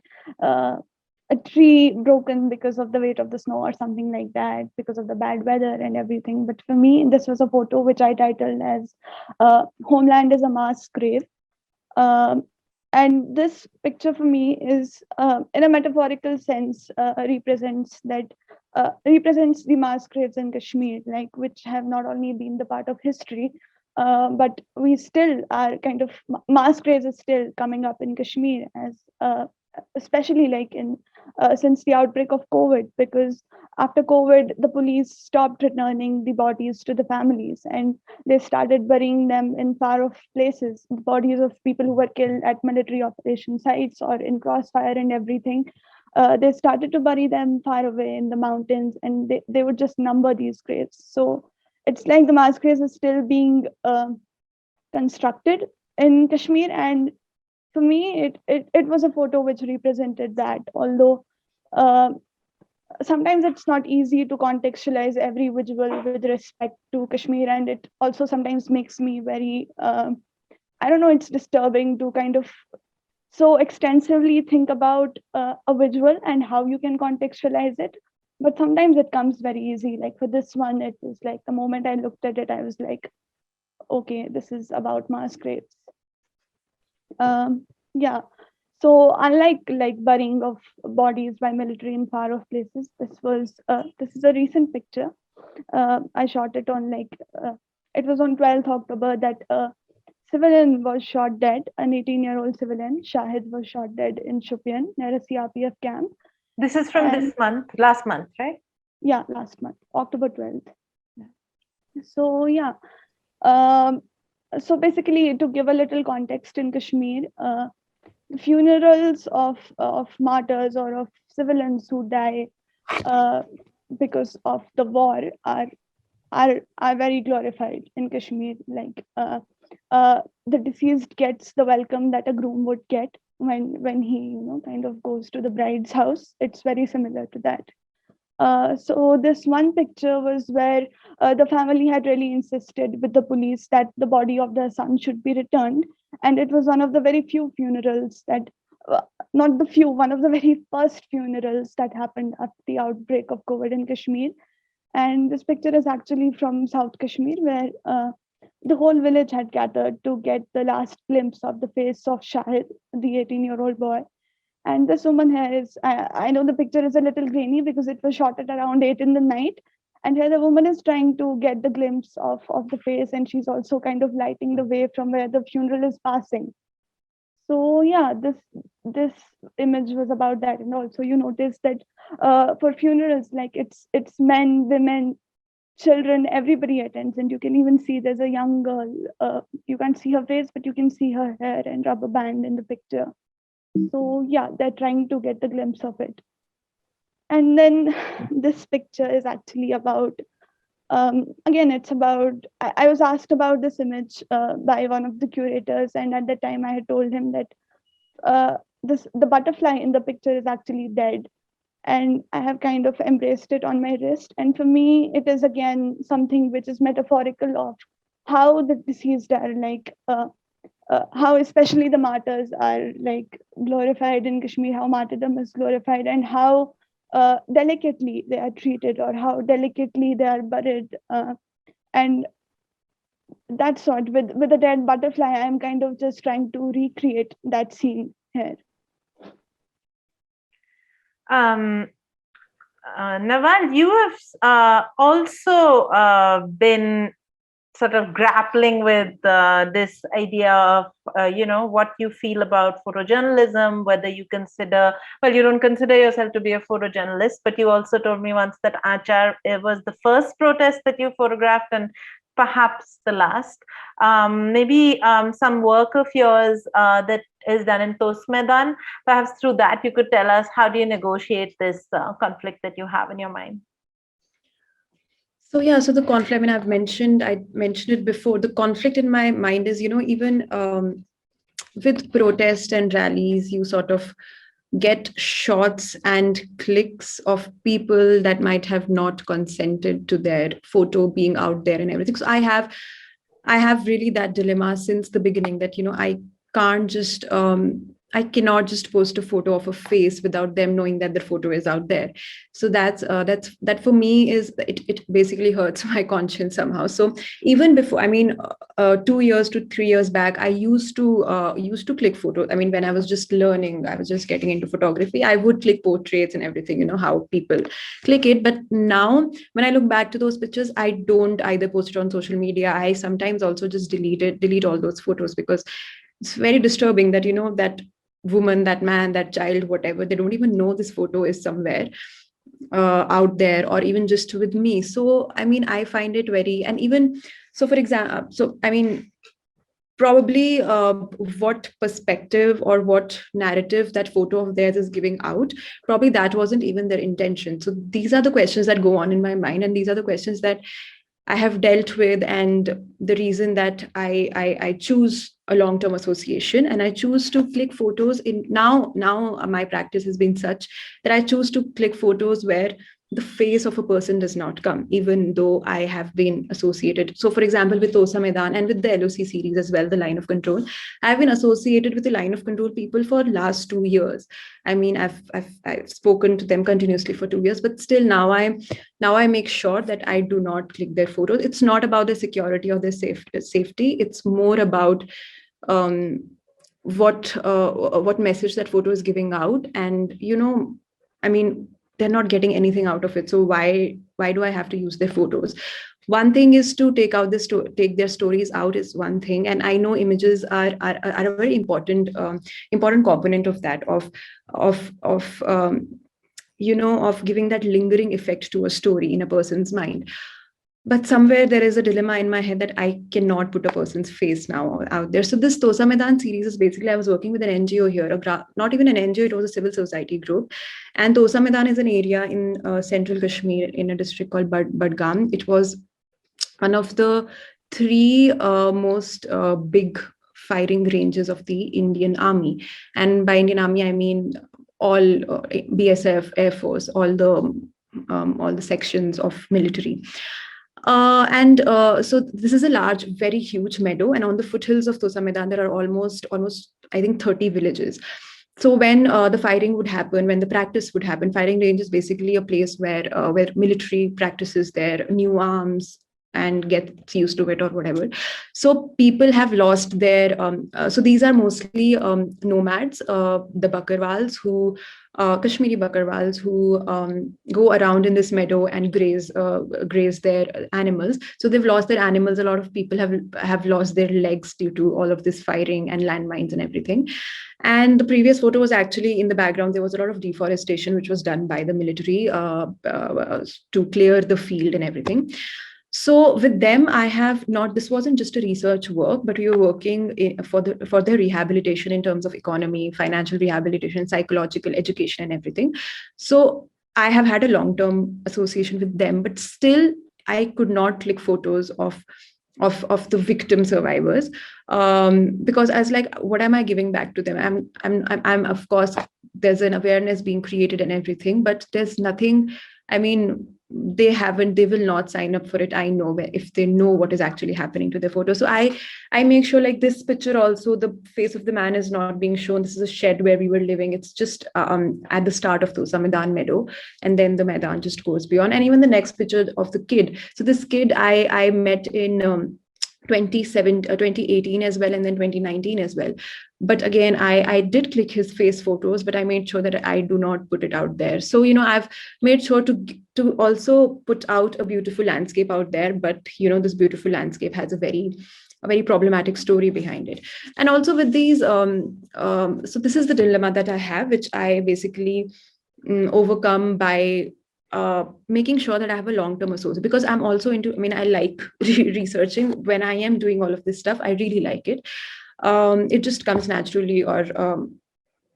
a tree broken because of the weight of the snow or something like that, because of the bad weather and everything. But for me, this was a photo which I titled as "Homeland is a Mass Grave." Um, and this picture for me is, in a metaphorical sense, represents the mass graves in Kashmir, like which have not only been the part of history, but we still are kind of mass graves is still coming up in Kashmir as especially like in since the outbreak of COVID, because after COVID, the police stopped returning the bodies to the families and they started burying them in far off places, the bodies of people who were killed at military operation sites or in crossfire and everything. They started to bury them far away in the mountains, and they would just number these graves. So it's like the mass graves is still being constructed in Kashmir. And for me, it was a photo which represented that, although sometimes it's not easy to contextualize every visual with respect to Kashmir, and it also sometimes makes me very, I don't know, it's disturbing to kind of so extensively think about a visual and how you can contextualize it. But sometimes it comes very easy. Like for this one, it was like the moment I looked at it, I was like, okay, this is about mass graves. Yeah. So unlike like burying of bodies by military in far off places, this is a recent picture. I shot it on it was on 12th October that a civilian was shot dead. An 18-year-old civilian, Shahid, was shot dead in Shopian near a CRPF camp. This is from this month, last month, right? Yeah, last month, October 12th. So yeah. So basically, to give a little context in Kashmir, funerals of martyrs or of civilians who die because of the war are very glorified in Kashmir. Like the deceased gets the welcome that a groom would get when he kind of goes to the bride's house. It's very similar to that. So this one picture was where the family had really insisted with the police that the body of their son should be returned, and it was one of the very few funerals that, not the few, one of the very first funerals that happened after the outbreak of COVID in Kashmir. And this picture is actually from South Kashmir, where the whole village had gathered to get the last glimpse of the face of Shahid, the 18-year-old boy. And this woman here is, I know the picture is a little grainy because it was shot at around 8 in the night. And here the woman is trying to get the glimpse of the face, and she's also kind of lighting the way from where the funeral is passing. So yeah, this image was about that. And also you notice that for funerals, like it's men, women, children, everybody attends, and you can even see there's a young girl. You can't see her face, but you can see her hair and rubber band in the picture. So yeah, they're trying to get the glimpse of it. And then this picture is actually about, again, it's about, I was asked about this image by one of the curators, and at the time I had told him that the butterfly in the picture is actually dead, and I have kind of embraced it on my wrist. And for me, it is again something which is metaphorical of how the deceased are like how especially the martyrs are like glorified in Kashmir, how martyrdom is glorified, and how delicately they are treated, or how delicately they are buried. And that sort, with a dead butterfly, I'm kind of just trying to recreate that scene here. Nawal, you have also been sort of grappling with this idea of, what you feel about photojournalism, whether you consider, well, you don't consider yourself to be a photojournalist, but you also told me once that Achar was the first protest that you photographed and perhaps the last. Maybe some work of yours that is done in Toast Maidan, perhaps through that you could tell us, how do you negotiate this conflict that you have in your mind? So yeah, so the conflict, I mean, I mentioned it before. The conflict in my mind is, even with protest and rallies, you sort of get shots and clicks of people that might have not consented to their photo being out there and everything. So I have really that dilemma since the beginning that, can't just I cannot just post a photo of a face without them knowing that the photo is out there. So that for me is it basically hurts my conscience somehow. So even before, I mean, 2 years to 3 years back, I used to click photos. I mean, when I was just learning, I was just getting into photography, I would click portraits and everything, how people click it. But now when I look back to those pictures, I don't either post it on social media. I sometimes also just delete all those photos, because it's very disturbing that, that woman, that man, that child, whatever, they don't even know this photo is somewhere out there, or even just with me. So I mean, I find it very, and even so, for example, so I mean, probably what perspective or what narrative that photo of theirs is giving out, probably that wasn't even their intention. So these are the questions that go on in my mind, and these are the questions that I have dealt with, and the reason that I choose a long-term association, and I choose to click photos in now my practice has been such that I choose to click photos where the face of a person does not come, even though I have been associated. So, for example, with Tosa Maidan and with the LOC series as well, the line of control, I've been associated with the line of control people for last 2 years. I mean, I've spoken to them continuously for 2 years, but still now I make sure that I do not click their photos. It's not about their security or their safety. It's more about what message that photo is giving out, and I mean, they're not getting anything out of it. So why do I have to use their photos? One thing is to take their stories out is one thing, and I know images are a very important component of that, of giving that lingering effect to a story in a person's mind. But somewhere there is a dilemma in my head that I cannot put a person's face now out there. So this Tosa Maidan series is basically, I was working with an NGO here, not even an NGO, it was a civil society group. And Tosa Maidan is an area in central Kashmir in a district called Budgam. It was one of the three most big firing ranges of the Indian Army. And by Indian Army, I mean all BSF, Air Force, all the sections of military. So this is a large, very huge meadow, and on the foothills of Tosa Maidan, there are almost I think 30 villages. So when the firing would happen, when the practice would happen, firing range is basically a place where military practices their new arms and gets used to it or whatever. So people have lost their, so these are mostly nomads, the Bakarwals who, Kashmiri Bakarwals who go around in this meadow and graze their animals. So they've lost their animals. A lot of people have lost their legs due to all of this firing and landmines and everything. And the previous photo was actually in the background. There was a lot of deforestation, which was done by the military to clear the field and everything. So with them, I have not, this wasn't just a research work, but we were working for their rehabilitation in terms of economy, financial rehabilitation, psychological education and everything. So I have had a long-term association with them, but still I could not click photos of the victim survivors because I was like, what am I giving back to them? I'm of course, there's an awareness being created and everything, but there's nothing. I mean, they will not sign up for it. I know if they know what is actually happening to their photo. So I make sure, like, this picture also, the face of the man is not being shown. This is a shed where we were living. It's just at the start of the Samidan meadow, and then the Maidan just goes beyond. And even the next picture of the kid. So this kid I met in 2018 as well, and then 2019 as well. But again, I did click his face photos, but I made sure that I do not put it out there. So, I've made sure to also put out a beautiful landscape out there, but this beautiful landscape has a very problematic story behind it. And also with these so this is the dilemma that I have, which I basically overcome by making sure that I have a long-term associate, because I'm also into, I like researching. When I am doing all of this stuff, I really like it. It just comes naturally, or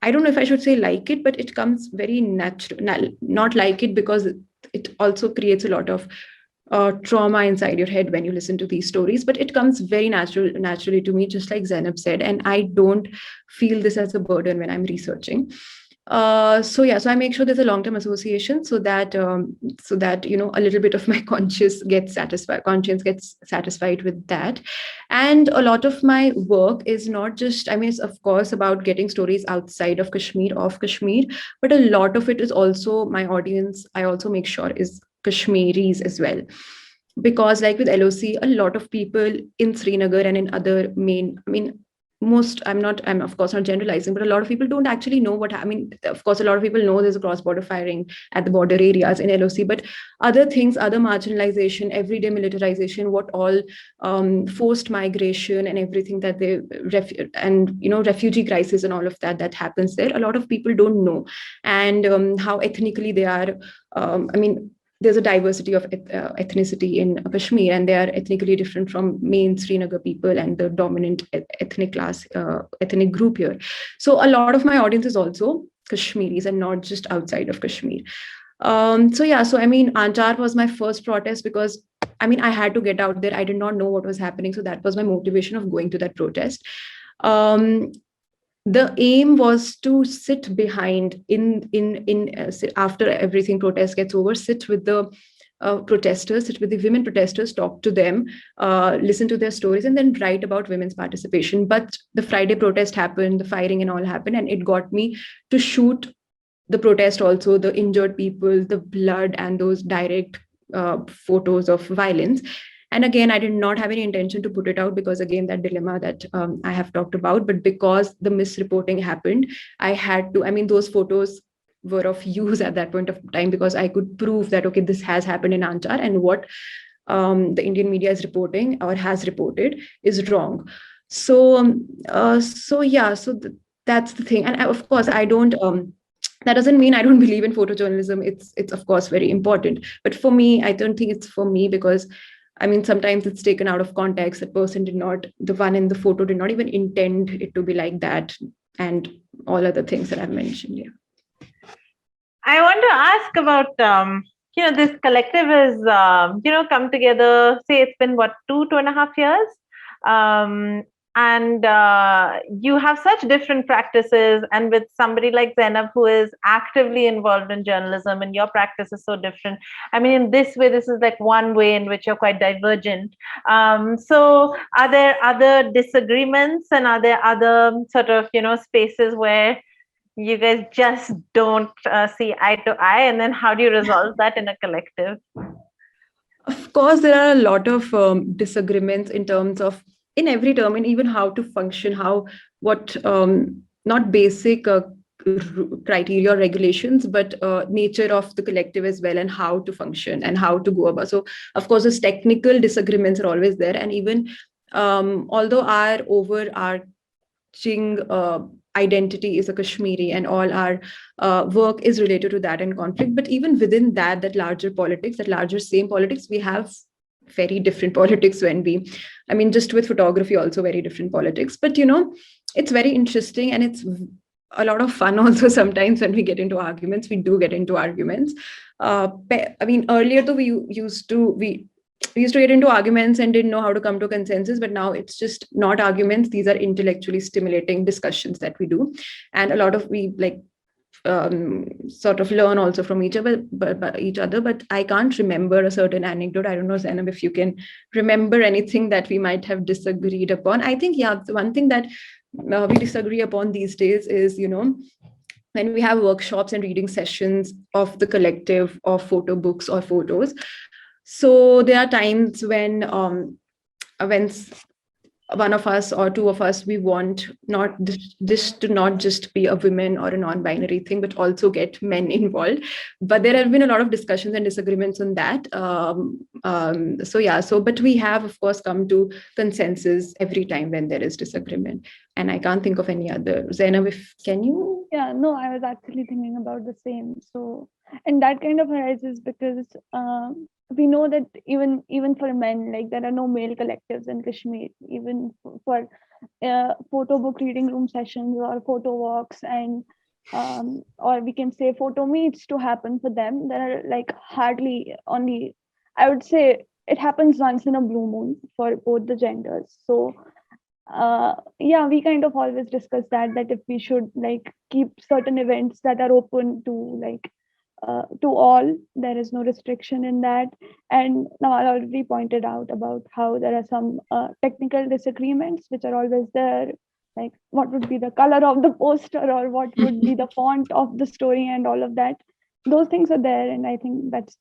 I don't know if I should say like it, but it comes very natural. Not like it, because it also creates a lot of trauma inside your head when you listen to these stories, but it comes very naturally to me, just like Zainab said, and I don't feel this as a burden when I'm researching. So I make sure there's a long-term association, so that a little bit of my conscience gets satisfied with that. And a lot of my work is not just, it's of course about getting stories outside of Kashmir, but a lot of it is also my audience. I also make sure is Kashmiris as well, because like with LOC, a lot of people in Srinagar and in other main, I'm of course not generalizing, but a lot of people don't actually know what, of course, a lot of people know there's a cross-border firing at the border areas in LOC, but other things, other marginalization, everyday militarization, what all forced migration and everything that refugee crisis and all of that happens there, a lot of people don't know. And how ethnically they are, there's a diversity of ethnicity in Kashmir, and they are ethnically different from main Srinagar people and the dominant ethnic group here. So a lot of my audience is also Kashmiris and not just outside of Kashmir. Antar was my first protest, because I had to get out there. I did not know what was happening, so that was my motivation of going to that protest. The aim was to sit behind after everything protest gets over, sit with the protesters, sit with the women protesters, talk to them, listen to their stories, and then write about women's participation. But the Friday protest happened, the firing and all happened, and it got me to shoot the protest also, the injured people, the blood, and those direct photos of violence. And again, I did not have any intention to put it out, because again, that dilemma that I have talked about, but because the misreporting happened, I had to, those photos were of use at that point of time, because I could prove that, okay, this has happened in Anchar, and what the Indian media is reporting or has reported is wrong. So that's the thing. And of course, I don't, that doesn't mean I don't believe in photojournalism. It's of course very important, but for me, I don't think it's for me, because sometimes it's taken out of context. The one in the photo did not even intend it to be like that, and all other things that I've mentioned. Yeah. I want to ask about, this collective has, come together, say it's been, 2.5 years? And you have such different practices, and with somebody like Zainab, who is actively involved in journalism, and your practice is so different. In this way, this is like one way in which you're quite divergent. So are there other disagreements, and are there other sort of, spaces where you guys just don't see eye to eye? And then how do you resolve that in a collective? Of course, there are a lot of disagreements in terms of, in every term, and even how to function, not basic criteria or regulations, but nature of the collective as well, and how to function and how to go about. So of course, those technical disagreements are always there. And even although our overarching identity is a Kashmiri, and all our work is related to that and conflict, but even within that larger politics, that larger same politics, we have very different politics when just with photography also very different politics. But it's very interesting, and it's a lot of fun also sometimes when we get into arguments. We do get into arguments. Earlier though, we used to get into arguments and didn't know how to come to a consensus, but now it's just not arguments. These are intellectually stimulating discussions that we do. And a lot of sort of learn also from each other, but I can't remember a certain anecdote. I don't know, Zainab, if you can remember anything that we might have disagreed upon. I think, yeah, the one thing that we disagree upon these days is, when we have workshops and reading sessions of the collective of photo books or photos. So there are times when one of us or two of us, we want not this to not just be a women or a non-binary thing, but also get men involved. But there have been a lot of discussions and disagreements on that. But we have, of course, come to consensus every time when there is disagreement. And I can't think of any other. Zainab, can you? Yeah, no, I was actually thinking about the same. So, and that kind of arises because we know that even for men, like there are no male collectives in Kashmir, even for photo book reading room sessions or photo walks, and or we can say photo meets to happen for them. There are like hardly only, I would say it happens once in a blue moon for both the genders. So yeah, we kind of always discuss that if we should like keep certain events that are open to all, there is no restriction in that. And Nawal already pointed out about how there are some technical disagreements which are always there, like what would be the color of the poster or what would be the font of the story and all of that. Those things are there, and I think that's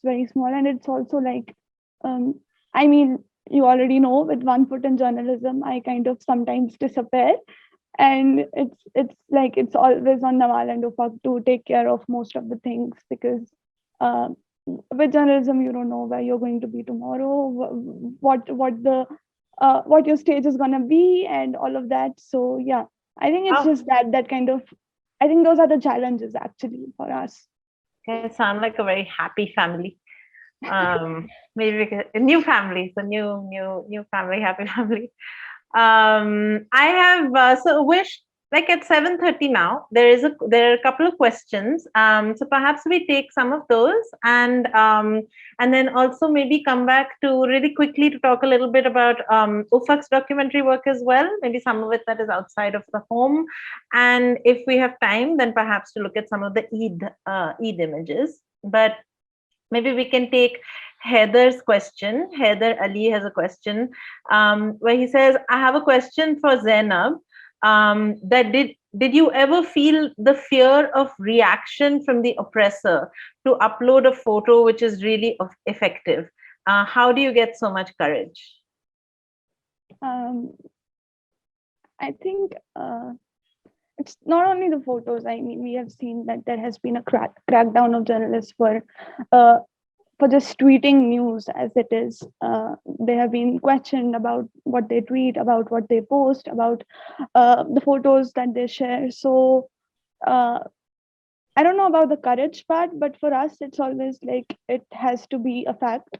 very small. And it's also like, I mean, you already know, with one foot in journalism, I kind of sometimes disappear, and it's always on Nawal and Ufaq to take care of most of the things, because uh, with journalism you don't know where you're going to be tomorrow, what your stage is gonna be, and all of that. So yeah, I think it's just that kind of. I think those are the challenges actually for us. Okay, sound like a very happy family. Maybe a new family, so new family, happy family. I have so Wish, like at 7:30 now, there are a couple of questions. So perhaps we take some of those, and then also maybe come back to really quickly to talk a little bit about Ufaq's documentary work as well. Maybe some of it that is outside of the home, and if we have time, then perhaps to look at some of the Eid images. But maybe we can take Heather's question. Heather Ali has a question where he says, I have a question for Zainab. That did you ever feel the fear of reaction from the oppressor to upload a photo which is really effective? How do you get so much courage? I think it's not only the photos. I mean, we have seen that there has been a crackdown of journalists for just tweeting news as it is. They have been questioned about what they tweet, about what they post, about the photos that they share. So I don't know about the courage part, but for us, it's always like it has to be a fact.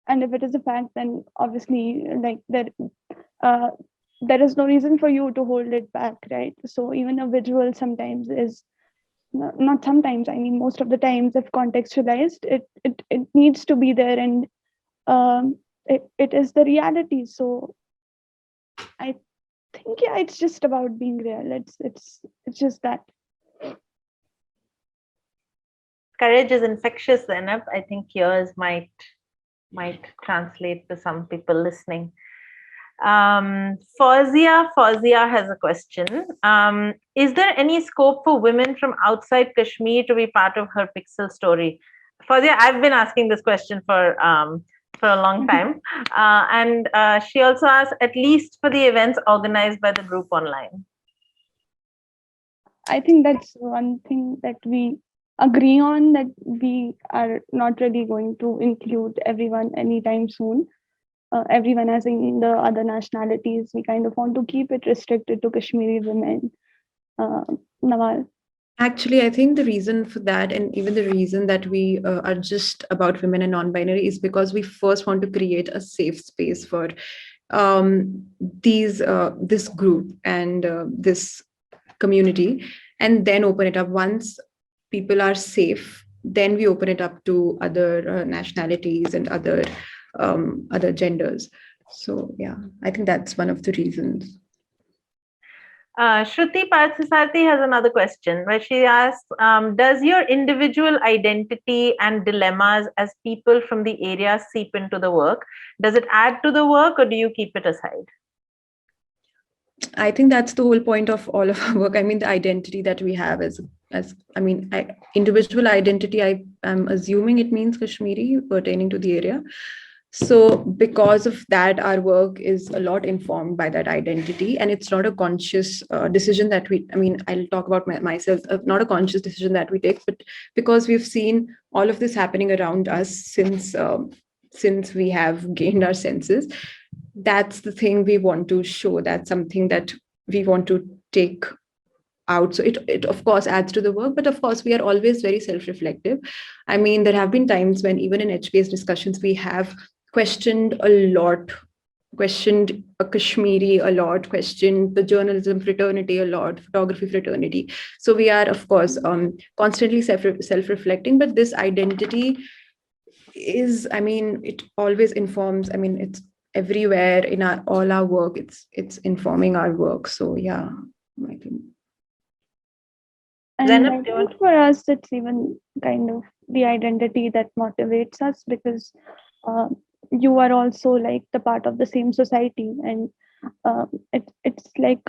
And if it is a fact, then obviously, like there is no reason for you to hold it back, right? So even a visual sometimes is not sometimes, I mean most of the times, if contextualized, it needs to be there, and it is the reality. So I think, yeah, it's just about being real. It's just that. Courage is infectious, Zainab. I think yours might translate to some people listening. Fawzia has a question. Is there any scope for women from outside Kashmir to be part of her Pixel story? Fawzia, I've been asking this question for a long time. And she also asked, at least for the events organized by the group online. I think that's one thing that we agree on, that we are not really going to include everyone anytime soon. Everyone as in the other nationalities, we kind of want to keep it restricted to Kashmiri women. Nawal? Actually, I think the reason for that, and even the reason that we are just about women and non-binary, is because we first want to create a safe space for this group and this community, and then open it up. Once people are safe, then we open it up to other nationalities and other genders. So yeah, I think that's one of the reasons. Shruti Parthasarthi has another question where she asks, does your individual identity and dilemmas as people from the area seep into the work? Does it add to the work or do you keep it aside? I think that's the whole point of all of our work. I mean, the identity that we have individual identity, I'm assuming it means Kashmiri pertaining to the area. So because of that, our work is a lot informed by that identity, and it's not a conscious decision that I'll talk about myself, not a conscious decision that we take, but because we've seen all of this happening around us since we have gained our senses. That's the thing we want to show. That's something that we want to take out. So it of course adds to the work, but of course we are always very self-reflective. I mean, there have been times when even in HPS discussions we have questioned a Kashmiri a lot, questioned the journalism fraternity a lot, photography fraternity. So we are of course constantly self-reflecting, but this identity is, it always informs. It's everywhere in all our work. It's informing our work. So yeah, I think. And Zainab, I do you want think for us, it's even kind of the identity that motivates us, because you are also like the part of the same society, and it's like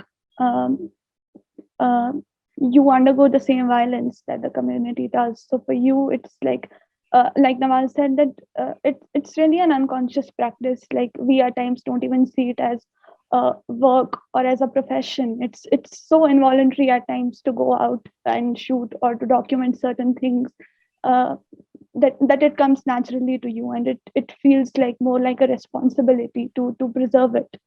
you undergo the same violence that the community does. So for you, it's like Nawal said, that it's really an unconscious practice. Like we at times don't even see it as work or as a profession. It's so involuntary at times to go out and shoot or to document certain things, that it comes naturally to you, and it feels like more like a responsibility to preserve it.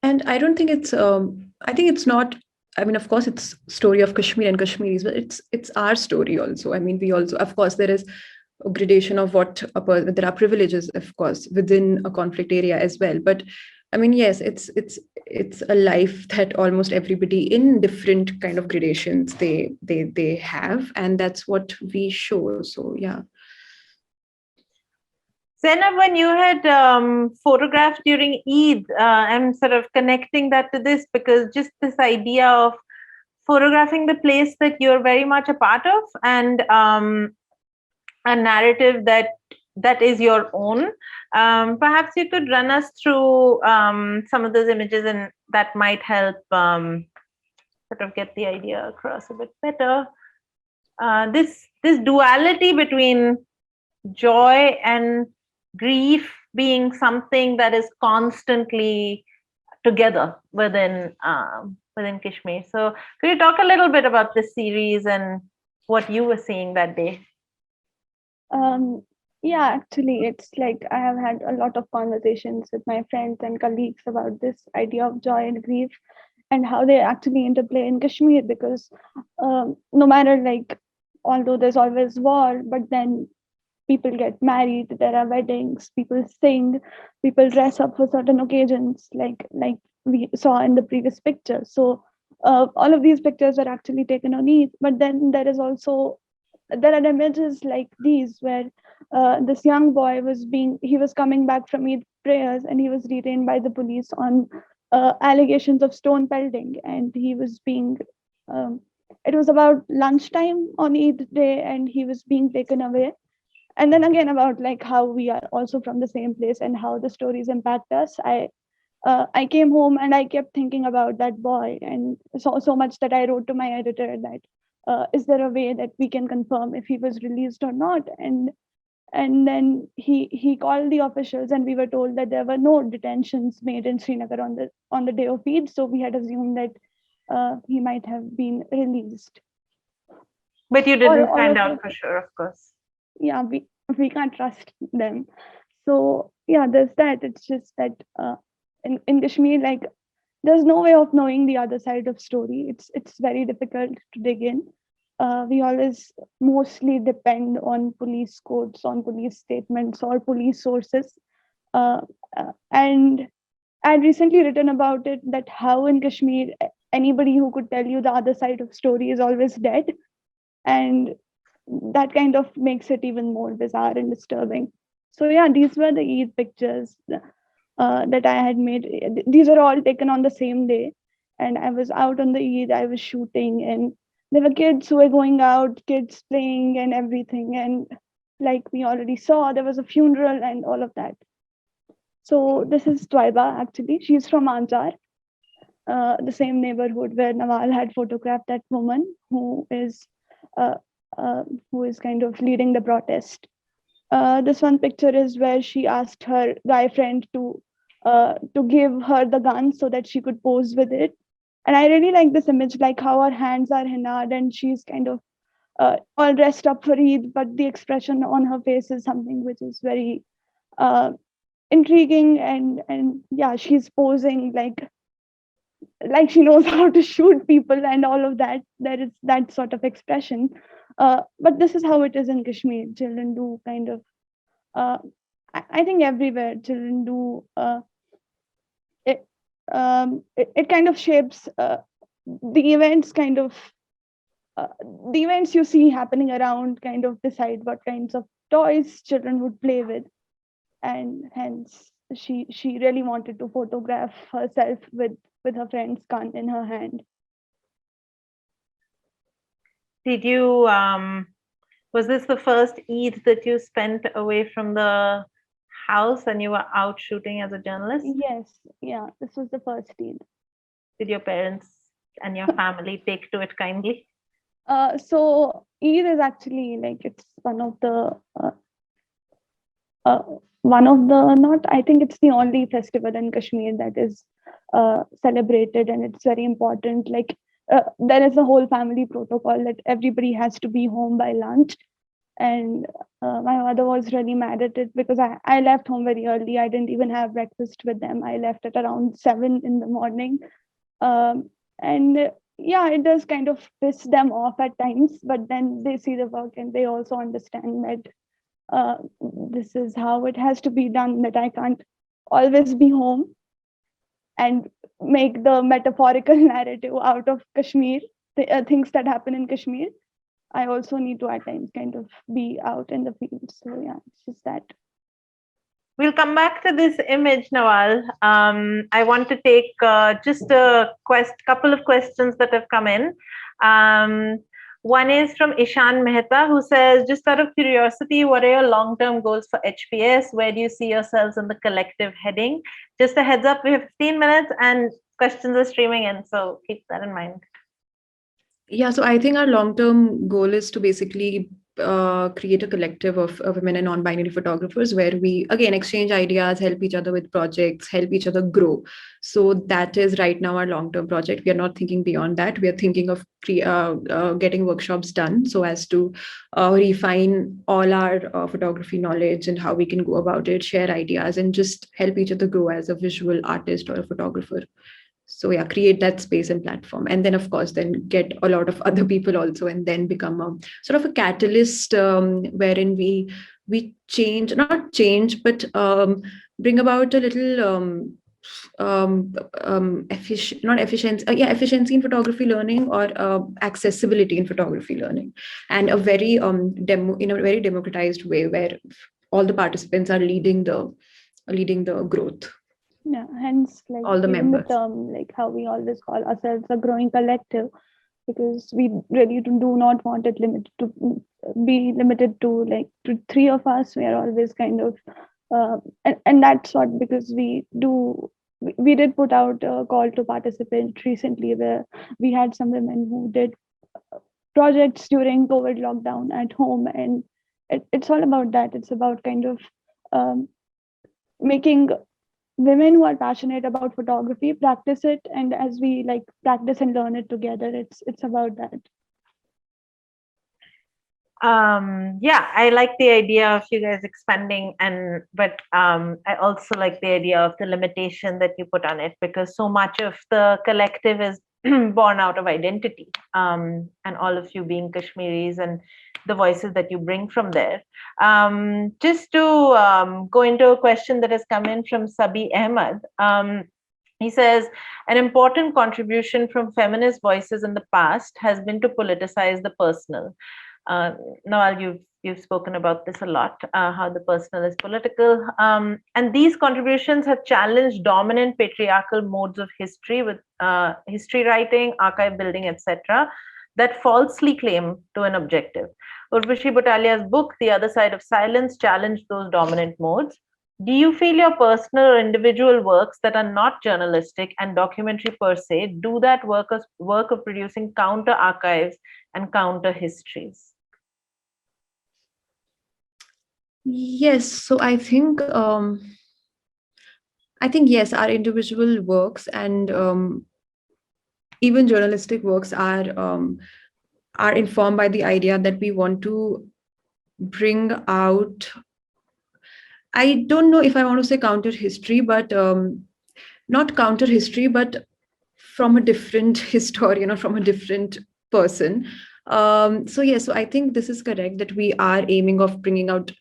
And I don't think it's I think it's not, of course it's story of Kashmir and Kashmiris, but it's our story also. We also, of course, there is a gradation of there are privileges, of course, within a conflict area as well. But yes, it's a life that almost everybody in different kind of gradations they have, and that's what we show. So yeah. Zainab, when you had photographed during Eid, I'm sort of connecting that to this, because just this idea of photographing the place that you're very much a part of, and a narrative that is your own. Perhaps you could run us through some of those images, and that might help sort of get the idea across a bit better. This duality between joy and grief being something that is constantly together within Kashmir. So could you talk a little bit about this series and what you were seeing that day? Yeah, actually, it's like I have had a lot of conversations with my friends and colleagues about this idea of joy and grief and how they actually interplay in Kashmir, because no matter, like, although there's always war, but then people get married, there are weddings, people sing, people dress up for certain occasions, like we saw in the previous picture. So all of these pictures are actually taken on Eid, but then there are images like these where this young boy was coming back from Eid prayers, and he was detained by the police on allegations of stone pelting, and he was being it was about lunchtime on Eid day, and he was being taken away. And then again, about like how we are also from the same place and how the stories impact us. I came home and I kept thinking about that boy, and so much that I wrote to my editor that is there a way that we can confirm if he was released or not? And then he called the officials, and we were told that there were no detentions made in Srinagar on the day of Eid. So we had assumed that he might have been released. But you didn't find out for sure, of course. Yeah, we can't trust them. So yeah, there's that. It's just that in Kashmir, like, there's no way of knowing the other side of story. It's very difficult to dig in. We always mostly depend on police quotes, on police statements, or police sources. And I'd recently written about it, that how in Kashmir anybody who could tell you the other side of story is always dead, and that kind of makes it even more bizarre and disturbing. So yeah, these were the Eid pictures that I had made. These are all taken on the same day, And I was out on the Eid, I was shooting, and there were kids who were going out, kids playing and everything. And like we already saw, there was a funeral and all of that. So this is Twaiba, actually. She's from Anjar, the same neighborhood where Nawal had photographed that woman uh, who is kind of leading the protest. This one picture is where she asked her guy friend to give her the gun so that she could pose with it. And I really like this image, like how her hands are henna'd and she's kind of all dressed up for Eid, but the expression on her face is something which is very intriguing. And yeah, she's posing like she knows how to shoot people and all of that. There is that sort of expression. But this is how it is in Kashmir. Children do kind of, I think everywhere, children do, it kind of shapes the events, kind of, the events you see happening around kind of decide what kinds of toys children would play with. And hence, she really wanted to photograph herself with her friend's gun in her hand. Did you, was this the first Eid that you spent away from the house and you were out shooting as a journalist? Yes, yeah, this was the first Eid. Did your parents and your family take to it kindly? So Eid is actually like, it's one of the not, I think it's the only festival in Kashmir that is celebrated, and it's very important. Like there is a whole family protocol that everybody has to be home by lunch. And my mother was really mad at it because I left home very early. I didn't even have breakfast with them. I left at around 7 in the morning. And yeah, it does kind of piss them off at times, but then they see the work and they also understand that this is how it has to be done, that I can't always be home and make the metaphorical narrative out of Kashmir, things that happen in Kashmir. I also need to at times kind of be out in the field. So yeah, it's just that. We'll come back to this image, Nawal. I want to take just a couple of questions that have come in. One is from Ishan Mehta, who says, just out of curiosity, what are your long-term goals for HPS? Where do you see yourselves in the collective heading? Just a heads up, we have 15 minutes and questions are streaming in, so keep that in mind. Yeah, so I think our long-term goal is to basically create a collective of women and non-binary photographers where we again exchange ideas, help each other with projects, help each other grow. So that is right now our long-term project. We are not thinking beyond that. We are thinking of getting workshops done so as to refine all our photography knowledge and how we can go about it, share ideas, and just help each other grow as a visual artist or a photographer. So yeah, create that space and platform, and then of course then get a lot of other people also, and then become a sort of a catalyst wherein we not change but bring about a little efficiency in photography learning, or accessibility in photography learning, and a very in a very democratized way where all the participants are leading the growth. Yeah, hence like All the even the members. term, like how we always call ourselves a growing collective, because we really do not want it be limited to like to 3 of us. We are always kind of and that's what, because we did put out a call to participate recently where we had some women who did projects during COVID lockdown at home, and it's all about that. It's about kind of making women who are passionate about photography practice it, and as we like practice and learn it together, it's about that. Yeah, I like the idea of you guys expanding, but I also like the idea of the limitation that you put on it, because so much of the collective is born out of identity, and all of you being Kashmiris and the voices that you bring from there. Just to go into a question that has come in from Sabi Ahmad. He says, an important contribution from feminist voices in the past has been to politicize the personal. Nawal, you've spoken about this a lot, how the personal is political. And these contributions have challenged dominant patriarchal modes of history with history writing, archive building, etc., that falsely claim to an objective. Urvashi Bhattalia's book, The Other Side of Silence, challenged those dominant modes. Do you feel your personal or individual works that are not journalistic and documentary per se do that work of producing counter archives and counter histories? Yes, so I think yes, our individual works and even journalistic works are informed by the idea that we want to bring out. I don't know if I want to say counter history, but not counter history, but from a different historian or from a different person. So yes, so I think this is correct that we are aiming of bringing out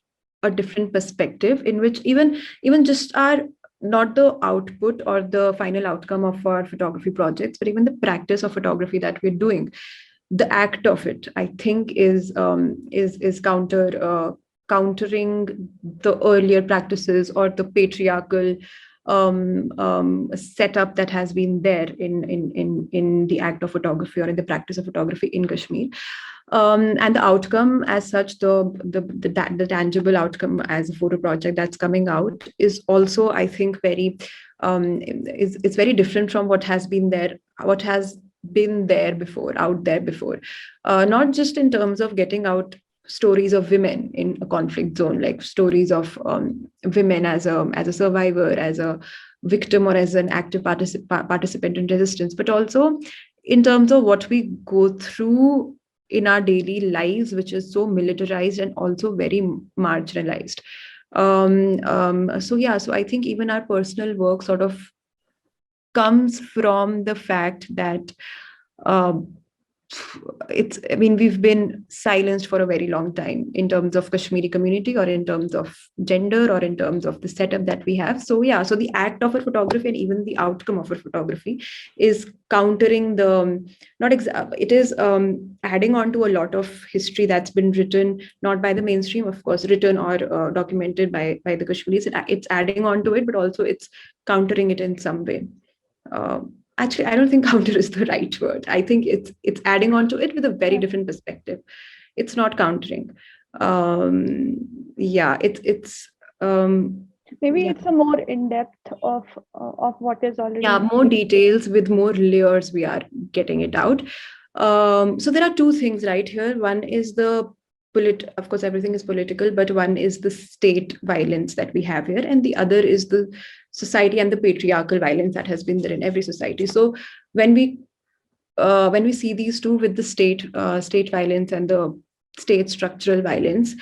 a different perspective in which even just our not the output or the final outcome of our photography projects, but even the practice of photography that we're doing, the act of it, I think is countering the earlier practices or the patriarchal setup that has been there in the act of photography or in the practice of photography in Kashmir. And the outcome as such, the tangible outcome as a photo project that's coming out is also, I think, very it's very different from what has been there before, out there before, not just in terms of getting out stories of women in a conflict zone, like stories of women as a survivor, as a victim, or as an active participant in resistance, but also in terms of what we go through in our daily lives, which is so militarized and also very marginalized. So I think even our personal work sort of comes from the fact that we've been silenced for a very long time in terms of Kashmiri community or in terms of gender or in terms of the setup that we have. So the act of a photography and even the outcome of a photography is countering it is adding on to a lot of history that's been written, not by the mainstream, of course, written or documented by the Kashmiris. It's adding on to it, but also it's countering it in some way. Actually, I don't think counter is the right word. I think it's adding on to it with a very different perspective. It's not countering. It's maybe it's a more in-depth of what is already. More details with more layers. We are getting it out. So there are two things right here. One is of course, everything is political, but one is the state violence that we have here, and the other is the society and the patriarchal violence that has been there in every society. So when we see these two with the state violence and the state structural violence,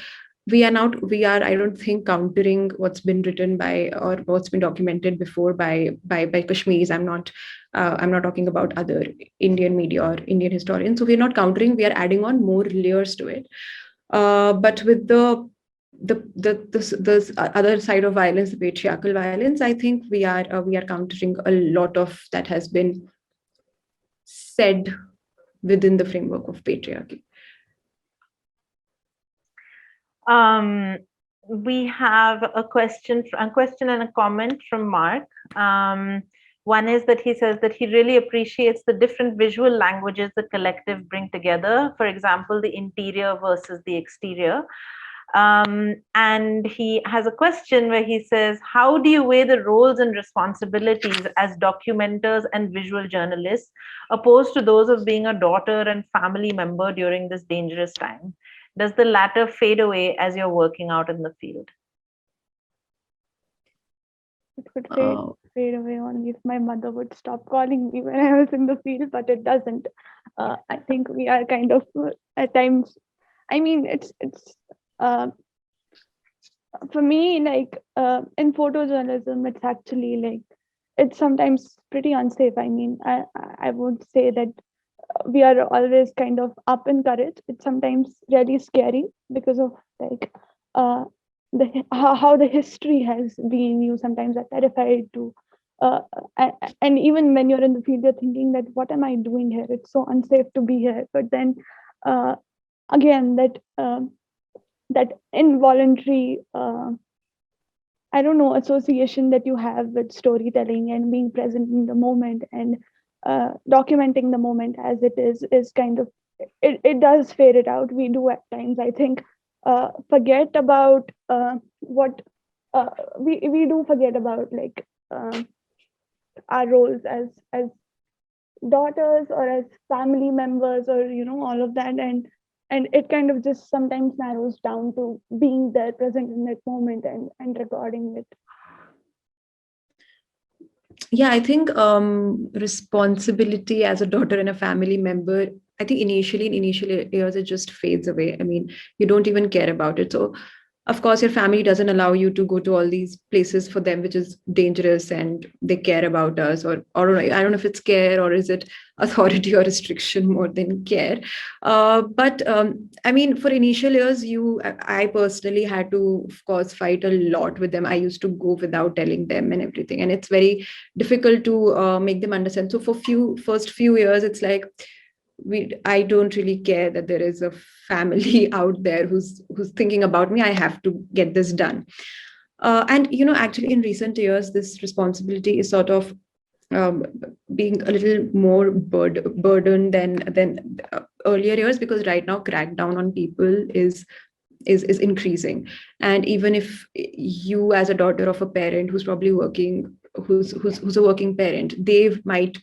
we are I don't think countering what's been written by or what's been documented before by Kashmiris. I'm not talking about other Indian media or Indian historians. So we're not countering, we are adding on more layers to it. But with the other side of violence, the patriarchal violence, I think we are countering a lot of that has been said within the framework of patriarchy. We have a question and a comment from Mark. One is that he says that he really appreciates the different visual languages the collective bring together. For example, the interior versus the exterior. And he has a question where he says, how do you weigh the roles and responsibilities as documenters and visual journalists opposed to those of being a daughter and family member during this dangerous time? Does the latter fade away as you're working out in the field? It would fade away only if my mother would stop calling me when I was in the field, but it doesn't. I think we are kind of at times. I mean, it's for me, like in photojournalism, it's actually like it's sometimes pretty unsafe. I mean, I would say that we are always kind of up in courage. It's sometimes really scary because of like how the history has been. You sometimes are terrified to and even when you're in the field, you're thinking that what am I doing here? It's so unsafe to be here. But then again, that involuntary, I don't know, association that you have with storytelling and being present in the moment and documenting the moment as it is kind of, it does fade it out. We do at times, I think, forget about what we do forget about, like our roles as daughters or as family members, or all of that, and it kind of just sometimes narrows down to being there, present in that moment, and recording it. Yeah, I think responsibility as a daughter and a family member, I think initially in initial years, it just fades away. I mean, you don't even care about it. So of course, your family doesn't allow you to go to all these places for them, which is dangerous, and they care about us, or I don't know if it's care or is it authority or restriction more than care. But I mean, for initial years, I personally had to, of course, fight a lot with them. I used to go without telling them and everything, and it's very difficult to make them understand. So for first few years, it's like I don't really care that there is a family out there who's thinking about me. I have to get this done. And actually, in recent years, this responsibility is sort of um, being a little more burden than earlier years, because right now crackdown on people is increasing. And even if you, as a daughter of a parent who's probably working, who's a working parent, they might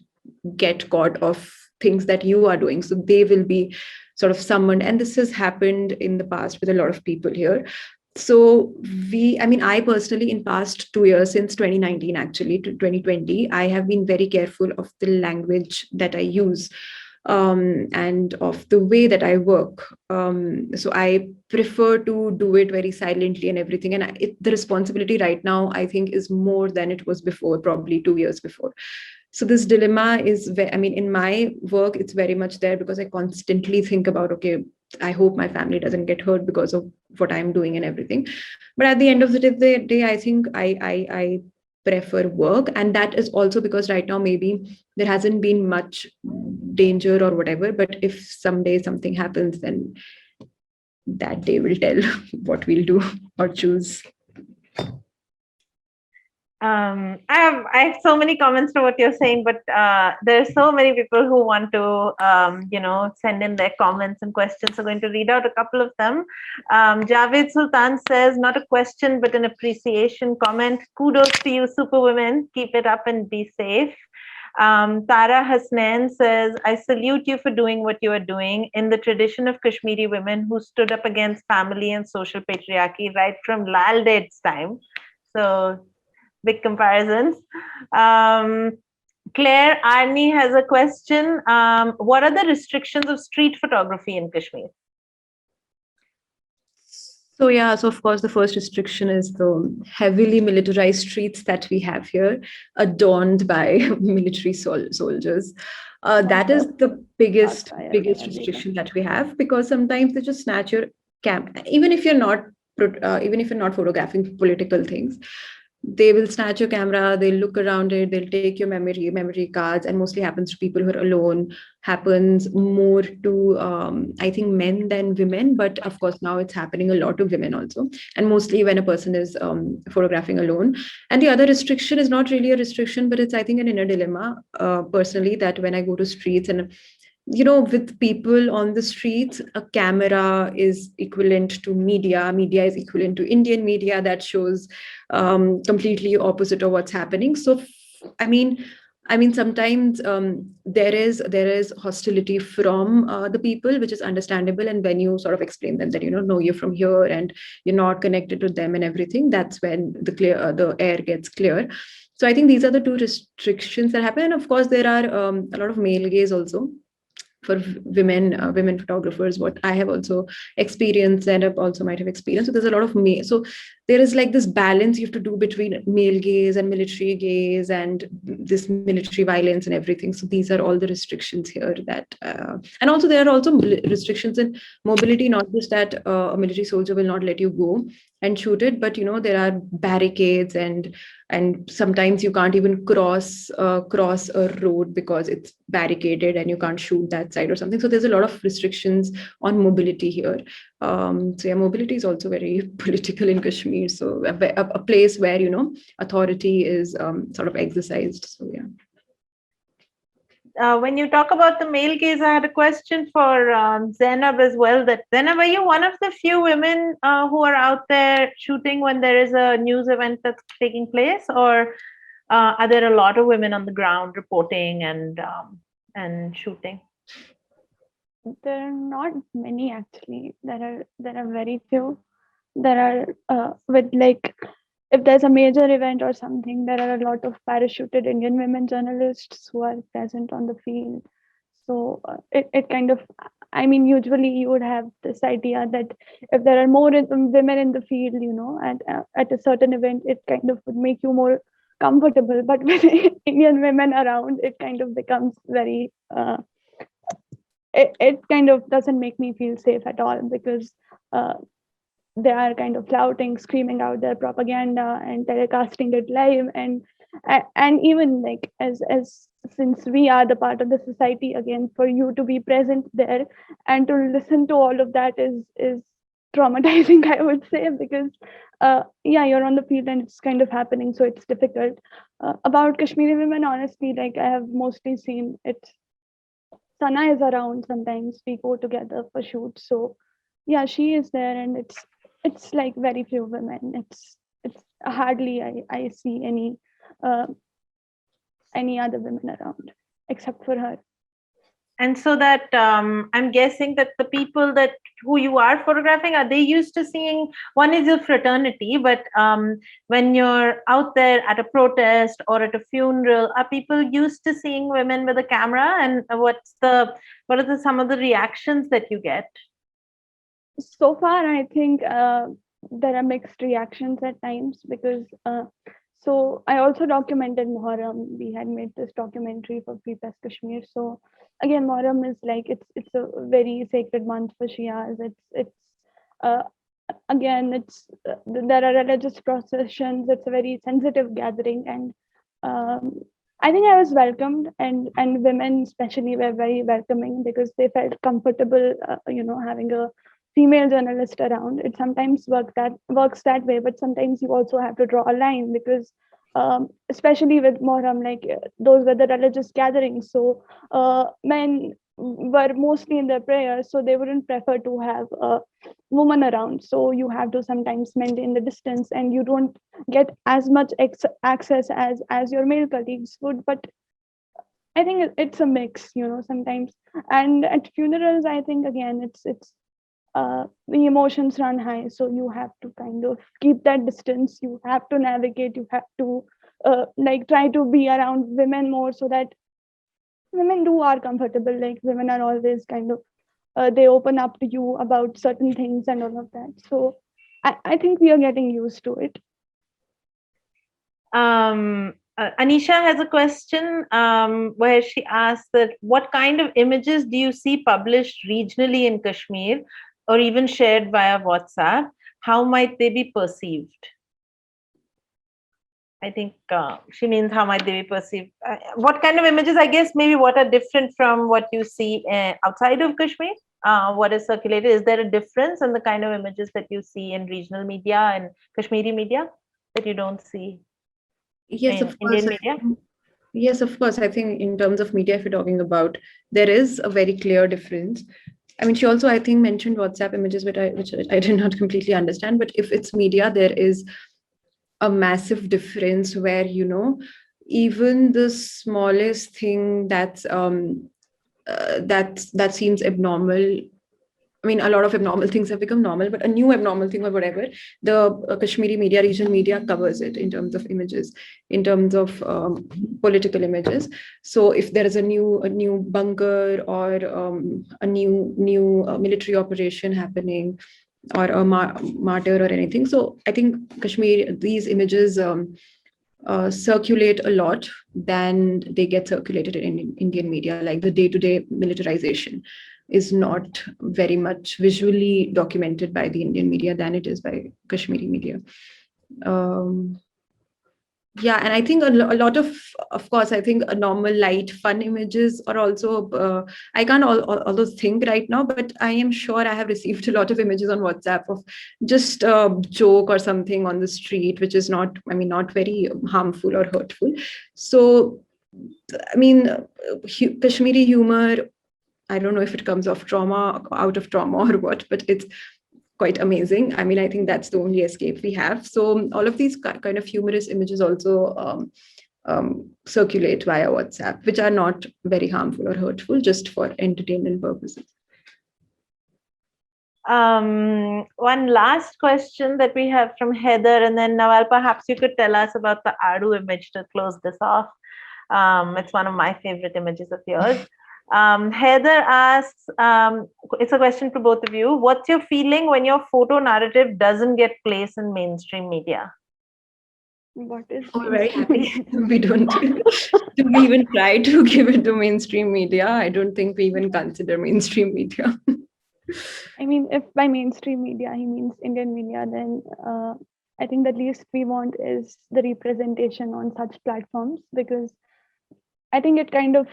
get caught of things that you are doing, so they will be sort of summoned. And this has happened in the past with a lot of people here. So I personally, in past 2 years, since 2019 actually to 2020, I have been very careful of the language that I use, and of the way that I work. So I prefer to do it very silently and everything. And the responsibility right now, I think, is more than it was before, probably 2 years before. So this dilemma is, in my work, it's very much there, because I constantly think about, okay, I hope my family doesn't get hurt because of what I'm doing and everything. But at the end of the day, I think I prefer work. And that is also because right now, maybe there hasn't been much danger or whatever. But if someday something happens, then that day will tell what we'll do or choose. I have so many comments to what you're saying, but there's so many people who want to send in their comments and questions. So I'm going to read out a couple of them. Javed Sultan says, not a question but an appreciation comment. Kudos to you, superwomen. Keep it up and be safe. Tara Hasnain says, I salute you for doing what you are doing in the tradition of Kashmiri women who stood up against family and social patriarchy right from Lal Ded's time. So big comparisons. Claire Arnie has a question. What are the restrictions of street photography in Kashmir? So of course, the first restriction is the heavily militarized streets that we have here, adorned by military soldiers. That is the biggest restriction that we have, because sometimes they just snatch your camera, even if you're not photographing political things. They will snatch your camera, they'll look around it, they'll take your memory cards, and mostly happens to people who are alone. Happens more to I think men than women, but of course now it's happening a lot to women also, and mostly when a person is photographing alone. And the other restriction is not really a restriction, but it's, I think, an inner dilemma personally, that when I go to streets and with people on the streets, a camera is equivalent to media. Media is equivalent to Indian media that shows completely opposite of what's happening. So, sometimes there is hostility from the people, which is understandable. And when you sort of explain them that no, you're from here and you're not connected to them and everything, that's when the air gets clear. So I think these are the two restrictions that happen. And of course, there are a lot of male gaze also for women photographers, what I have also experienced and also might have experienced. So there's a lot of so there is like this balance you have to do between male gaze and military gaze and this military violence and everything. So these are all the restrictions here that, and also there are also restrictions in mobility, not just that a military soldier will not let you go and shoot it, but there are barricades, and sometimes you can't even cross a road because it's barricaded and you can't shoot that side or something. So there's a lot of restrictions on mobility here. So yeah, mobility is also very political in Kashmir. So a place where authority is sort of exercised. So yeah. When you talk about the male gaze, I had a question for Zainab as well. That Zainab, are you one of the few women who are out there shooting when there is a news event that's taking place, or are there a lot of women on the ground reporting and shooting? There are not many actually. There are very few. There are with like, if there's a major event or something, there are a lot of parachuted Indian women journalists who are present on the field. So it kind of, I mean, usually you would have this idea that if there are more women in the field, at a certain event, it kind of would make you more comfortable. But with Indian women around, it kind of becomes very, it kind of doesn't make me feel safe at all, because they are kind of flouting, screaming out their propaganda and telecasting it live, and even like as since we are the part of the society, again, for you to be present there and to listen to all of that is traumatizing, I would say, because yeah, you're on the field and it's kind of happening, so it's difficult. About Kashmiri women, honestly, like I have mostly seen it. Sana is around sometimes, we go together for shoots, so yeah, she is there, and it's like very few women. It's hardly I see any other women around except for her. And so that I'm guessing that the people who you are photographing, are they used to seeing, one is a fraternity, but when you're out there at a protest or at a funeral, are people used to seeing women with a camera? And what are some of the reactions that you get? So far, I think there are mixed reactions at times, because so I also documented Muharram. We had made this documentary for Free Press Kashmir. So again, Muharram is like, it's a very sacred month for Shias. It's again, there are religious processions. It's a very sensitive gathering, and I think I was welcomed, and women especially were very welcoming, because they felt comfortable, having a female journalist around. It sometimes works that way, but sometimes you also have to draw a line, because especially with Muharram, like those were the religious gatherings, so men were mostly in their prayers, so they wouldn't prefer to have a woman around. So you have to sometimes maintain the distance, and you don't get as much access as your male colleagues would. But I think it's a mix, sometimes. And at funerals, I think again, it's the emotions run high, so you have to kind of keep that distance. You have to navigate. You have to try to be around women more, so that women are comfortable. Like women are always kind of they open up to you about certain things and all of that. So I think we are getting used to it. Anisha has a question where she asks that what kind of images do you see published regionally in Kashmir, or even shared via WhatsApp? How might they be perceived? I think she means how might they be perceived. What kind of images, I guess, maybe what are different from what you see outside of Kashmir? What is circulated? Is there a difference in the kind of images that you see in regional media and Kashmiri media that you don't see Yes, in of course. Indian media? Yes, of course. I think in terms of media, if you're talking about, there is a very clear difference. I mean, she also, I think, mentioned WhatsApp images, which I did not completely understand. But if it's media, there is a massive difference where, even the smallest thing that seems abnormal. I mean, a lot of abnormal things have become normal, but a new abnormal thing or whatever, the Kashmiri media, regional media covers it in terms of images, in terms of political images. So if there is a new bunker or a new military operation happening, or a martyr or anything. So I think Kashmir, these images circulate a lot than they get circulated in Indian media. Like the day-to-day militarization is not very much visually documented by the Indian media than it is by Kashmiri media. Yeah, and I think a lot of course, I think a normal light, fun images are also, I can't although think right now, but I am sure I have received a lot of images on WhatsApp of just a joke or something on the street, which is not, I mean, not very harmful or hurtful. So, I mean, Kashmiri humor, I don't know if it comes out of trauma or what, but it's quite amazing. I mean, I think that's the only escape we have. So all of these kind of humorous images also circulate via WhatsApp, which are not very harmful or hurtful, just for entertainment purposes. One last question that we have from Heather, and then Nawal, perhaps you could tell us about the Adu image to close this off. It's one of my favorite images of yours. Heather asks, it's a question for both of you. What's your feeling when your photo narrative doesn't get place in mainstream media? What is? Oh, we're very happy. We don't. Do we even try to give it to mainstream media? I don't think we even consider mainstream media. I mean, if by mainstream media he means Indian media, then I think the least we want is the representation on such platforms, because I think it kind of,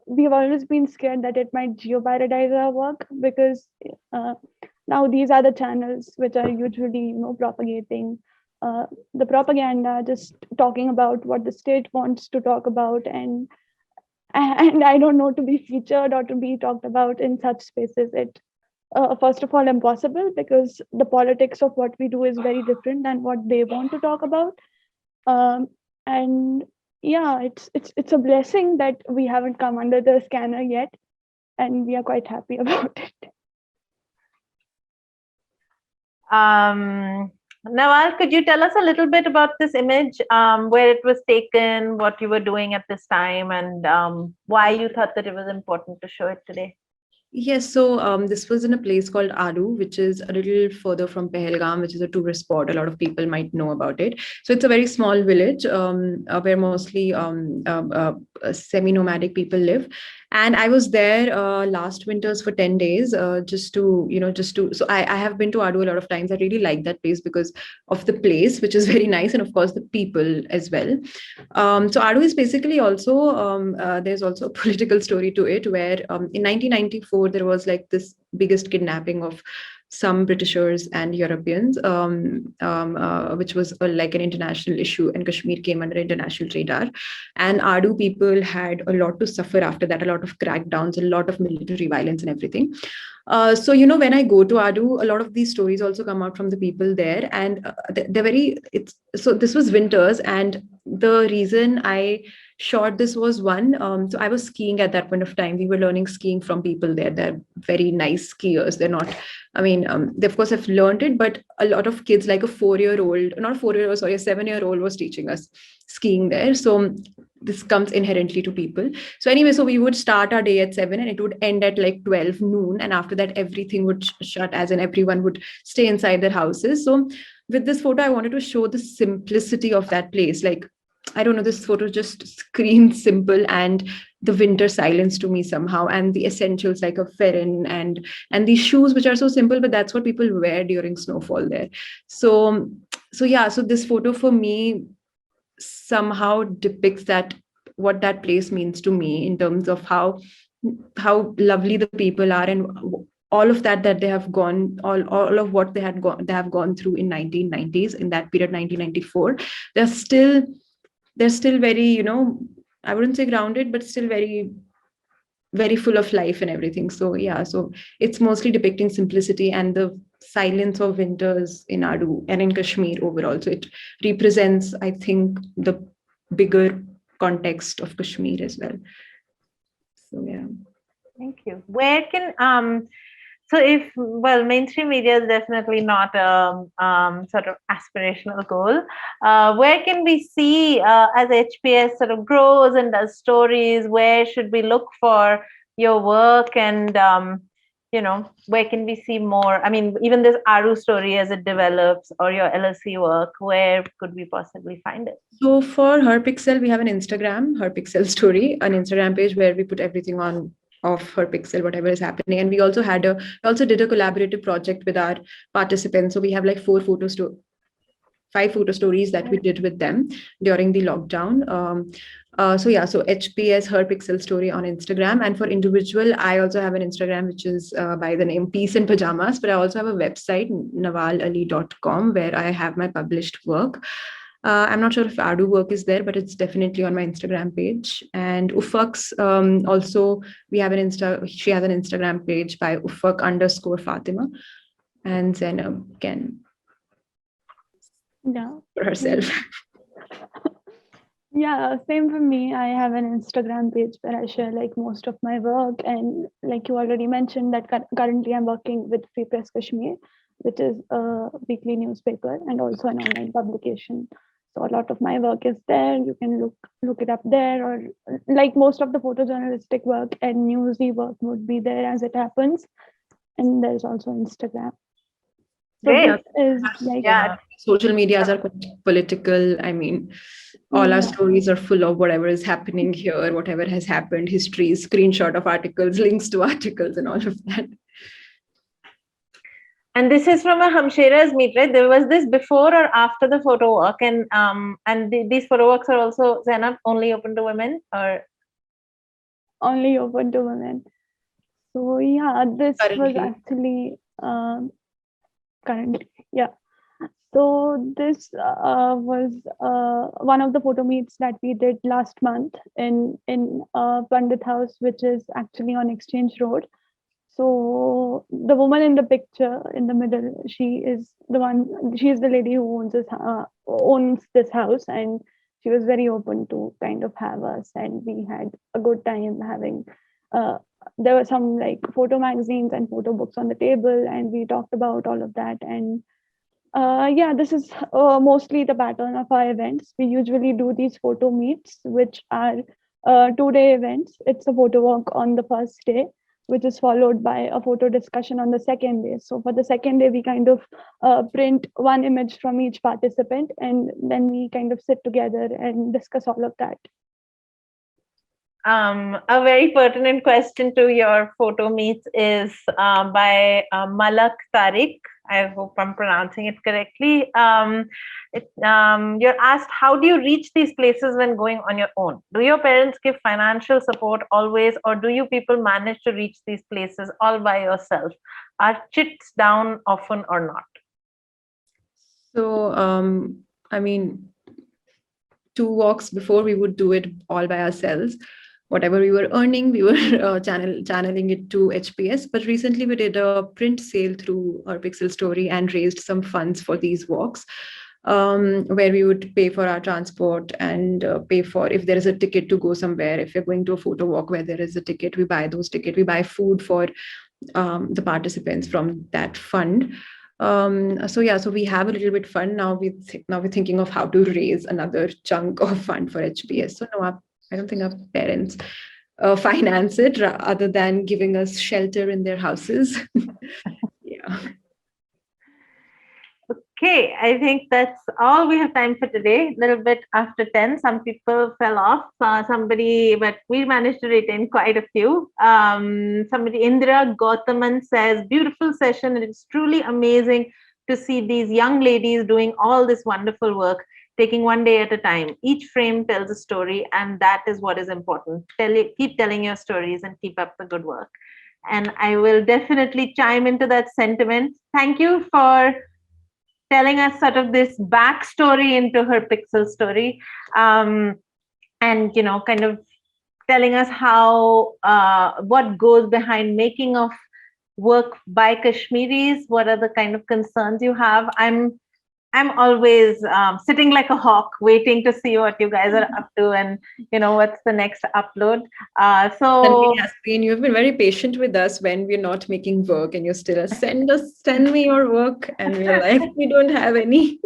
we've always been scared that it might geoparadize our work, because now these are the channels which are usually, propagating the propaganda, just talking about what the state wants to talk about, and I don't know, to be featured or to be talked about in such spaces. It first of all impossible, because the politics of what we do is very different than what they want to talk about, and yeah, it's a blessing that we haven't come under the scanner yet, and we are quite happy about it. Nawal, could you tell us a little bit about this image, where it was taken, what you were doing at this time, and why you thought that it was important to show it today? Yes, so this was in a place called Adu, which is a little further from Pahalgam, which is a tourist spot. A lot of people might know about it. So it's a very small village where mostly semi-nomadic people live. And I was there last winters for 10 days, so I have been to Adu a lot of times. I really like that place because of the place, which is very nice, and of course the people as well. So Adu is basically also, there's also a political story to it, where in 1994, there was like this biggest kidnapping of some Britishers and Europeans, which was like an international issue, and Kashmir came under international radar. And Adu people had a lot to suffer after that, a lot of crackdowns, a lot of military violence and everything. So, when I go to Adu, a lot of these stories also come out from the people there. And so this was winters. And the reason I shot this was one, so I was skiing at that point of time. We were learning skiing from people there. They're very nice skiers. They're not, they of course have learned it, but a lot of kids, like a 7-year-old was teaching us skiing there. So this comes inherently to people. So anyway, so we would start our day at 7 and it would end at like 12 noon. And after that, everything would shut, as in everyone would stay inside their houses. So with this photo, I wanted to show the simplicity of that place. Like, I don't know, this photo just screams simple and the winter silence to me somehow, and the essentials like a ferrin and these shoes, which are so simple, but that's what people wear during snowfall there. So this photo for me somehow depicts what that place means to me, in terms of how lovely the people are, and all of that they have gone, all of what they have gone through in 1990s, in that period, 1994. They're still very, I wouldn't say grounded, but still very, very full of life and everything. So yeah, so it's mostly depicting simplicity and the silence of winters in Adu and in Kashmir overall. So it represents, I think, the bigger context of Kashmir as well. So yeah. Thank you. Where can mainstream media is definitely not a sort of aspirational goal. Where can we see, as HPS sort of grows and does stories, where should we look for your work, and where can we see more? I mean, even this Aru story as it develops, or your LLC work, where could we possibly find it? So for Her Pixel, we have an Instagram, Her Pixel Story, an Instagram page where we put everything on of Her Pixel, whatever is happening. And we also did a collaborative project with our participants. So we have like 5 photo stories that we did with them during the lockdown. So HPS Her Pixel Story on Instagram. And for individual, I also have an Instagram, which is by the name Peace in Pajamas. But I also have a website, nawalali.com, where I have my published work. I'm not sure if Adu work is there, but it's definitely on my Instagram page. And Ufaq's also, she has an Instagram page by Ufaq_Fatima. And Zainab can for herself. Yeah, same for me. I have an Instagram page where I share like most of my work, and like you already mentioned that currently I'm working with Free Press Kashmir, which is a weekly newspaper and also an online publication. So a lot of my work is there. You can look it up there, or like most of the photojournalistic work and newsy work would be there as it happens. And there's also Instagram. So Great. this is like social medias are quite political. I mean, all our stories are full of whatever is happening here, whatever has happened, histories, screenshot of articles, links to articles, and all of that. And this is from a Hamshera's meet, right? There was this before or after the photo walk, and these photo walks are also, Zainab, only open to women, or only open to women. So yeah, this Currently. was actually currently, yeah. So this was one of the photo meets that we did last month in Pandit House, which is actually on Exchange Road. So the woman in the picture in the middle, she is the lady who owns this house, and she was very open to kind of have us, and we had a good time having. There were some like photo magazines and photo books on the table, and we talked about all of that. And this is mostly the pattern of our events. We usually do these photo meets, which are 2-day events. It's a photo walk on the first day, which is followed by a photo discussion on the second day. So for the second day, we kind of print one image from each participant, and then we kind of sit together and discuss all of that. A very pertinent question to your photo meets is by Malak Tariq. I hope I'm pronouncing it correctly. You're asked, how do you reach these places when going on your own? Do your parents give financial support always, or do you people manage to reach these places all by yourself? Are chits down often or not? So, I mean, 2 walks before we would do it all by ourselves. Whatever we were earning, we were channeling it to HPS. But recently we did a print sale through our Pixel Story and raised some funds for these walks, where we would pay for our transport and pay for if there is a ticket to go somewhere. If you're going to a photo walk where there is a ticket, we buy those tickets. We buy food for the participants from that fund. So we have a little bit fun now. We're thinking of how to raise another chunk of fund for HPS. So no, I don't think our parents finance it other than giving us shelter in their houses. Yeah. Okay, I think that's all we have time for today. A little bit after 10, some people fell off, but we managed to retain quite a few. Somebody, Indira Gautaman, says, beautiful session. It is truly amazing to see these young ladies doing all this wonderful work, taking one day at a time. Each frame tells a story, and that is what is important. Keep telling your stories and keep up the good work. And I will definitely chime into that sentiment. Thank you for telling us sort of this backstory into Her Pixel Story, and kind of telling us how what goes behind making of work by Kashmiris. What are the kind of concerns you have? I'm always sitting like a hawk, waiting to see what you guys are up to, and what's the next upload. So Yasmin, you've been very patient with us when we're not making work, and you still send me your work, and we're like, we don't have any.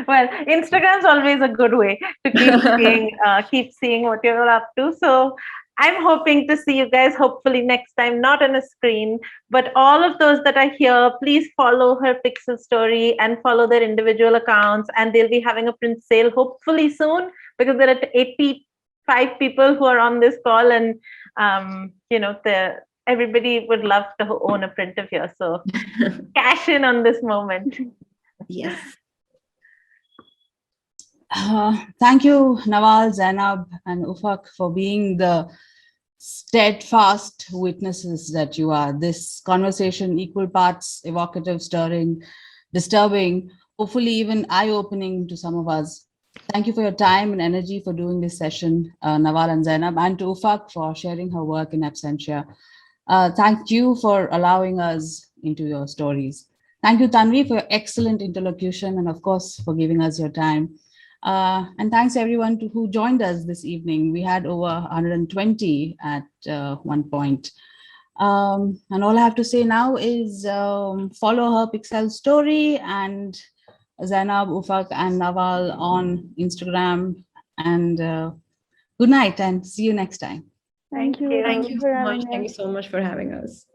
Well, Instagram's always a good way to keep seeing what you're up to. So I'm hoping to see you guys hopefully next time, not on a screen, but all of those that are here, please follow her Pixel Story and follow their individual accounts, and they'll be having a print sale hopefully soon, because there are 85 people who are on this call, and everybody would love to own a print of yours. So cash in on this moment. Yes. Thank you, Nawal, Zainab, and Ufaq, for being the steadfast witnesses that you are. This conversation, equal parts evocative, stirring, disturbing, hopefully even eye-opening to some of us. Thank you for your time and energy for doing this session, Nawal and Zainab, and to Ufaq for sharing her work in absentia. Thank you for allowing us into your stories. Thank you, Tanvi, for your excellent interlocution, and of course, for giving us your time. And thanks everyone who joined us this evening. We had over 120 at one point. And all I have to say now is follow her Pixel Story and Zainab, Ufaq, and Nawal on Instagram. And good night and see you next time. Thank you. you. Thank you for so much. having Thank you us. so much for having us.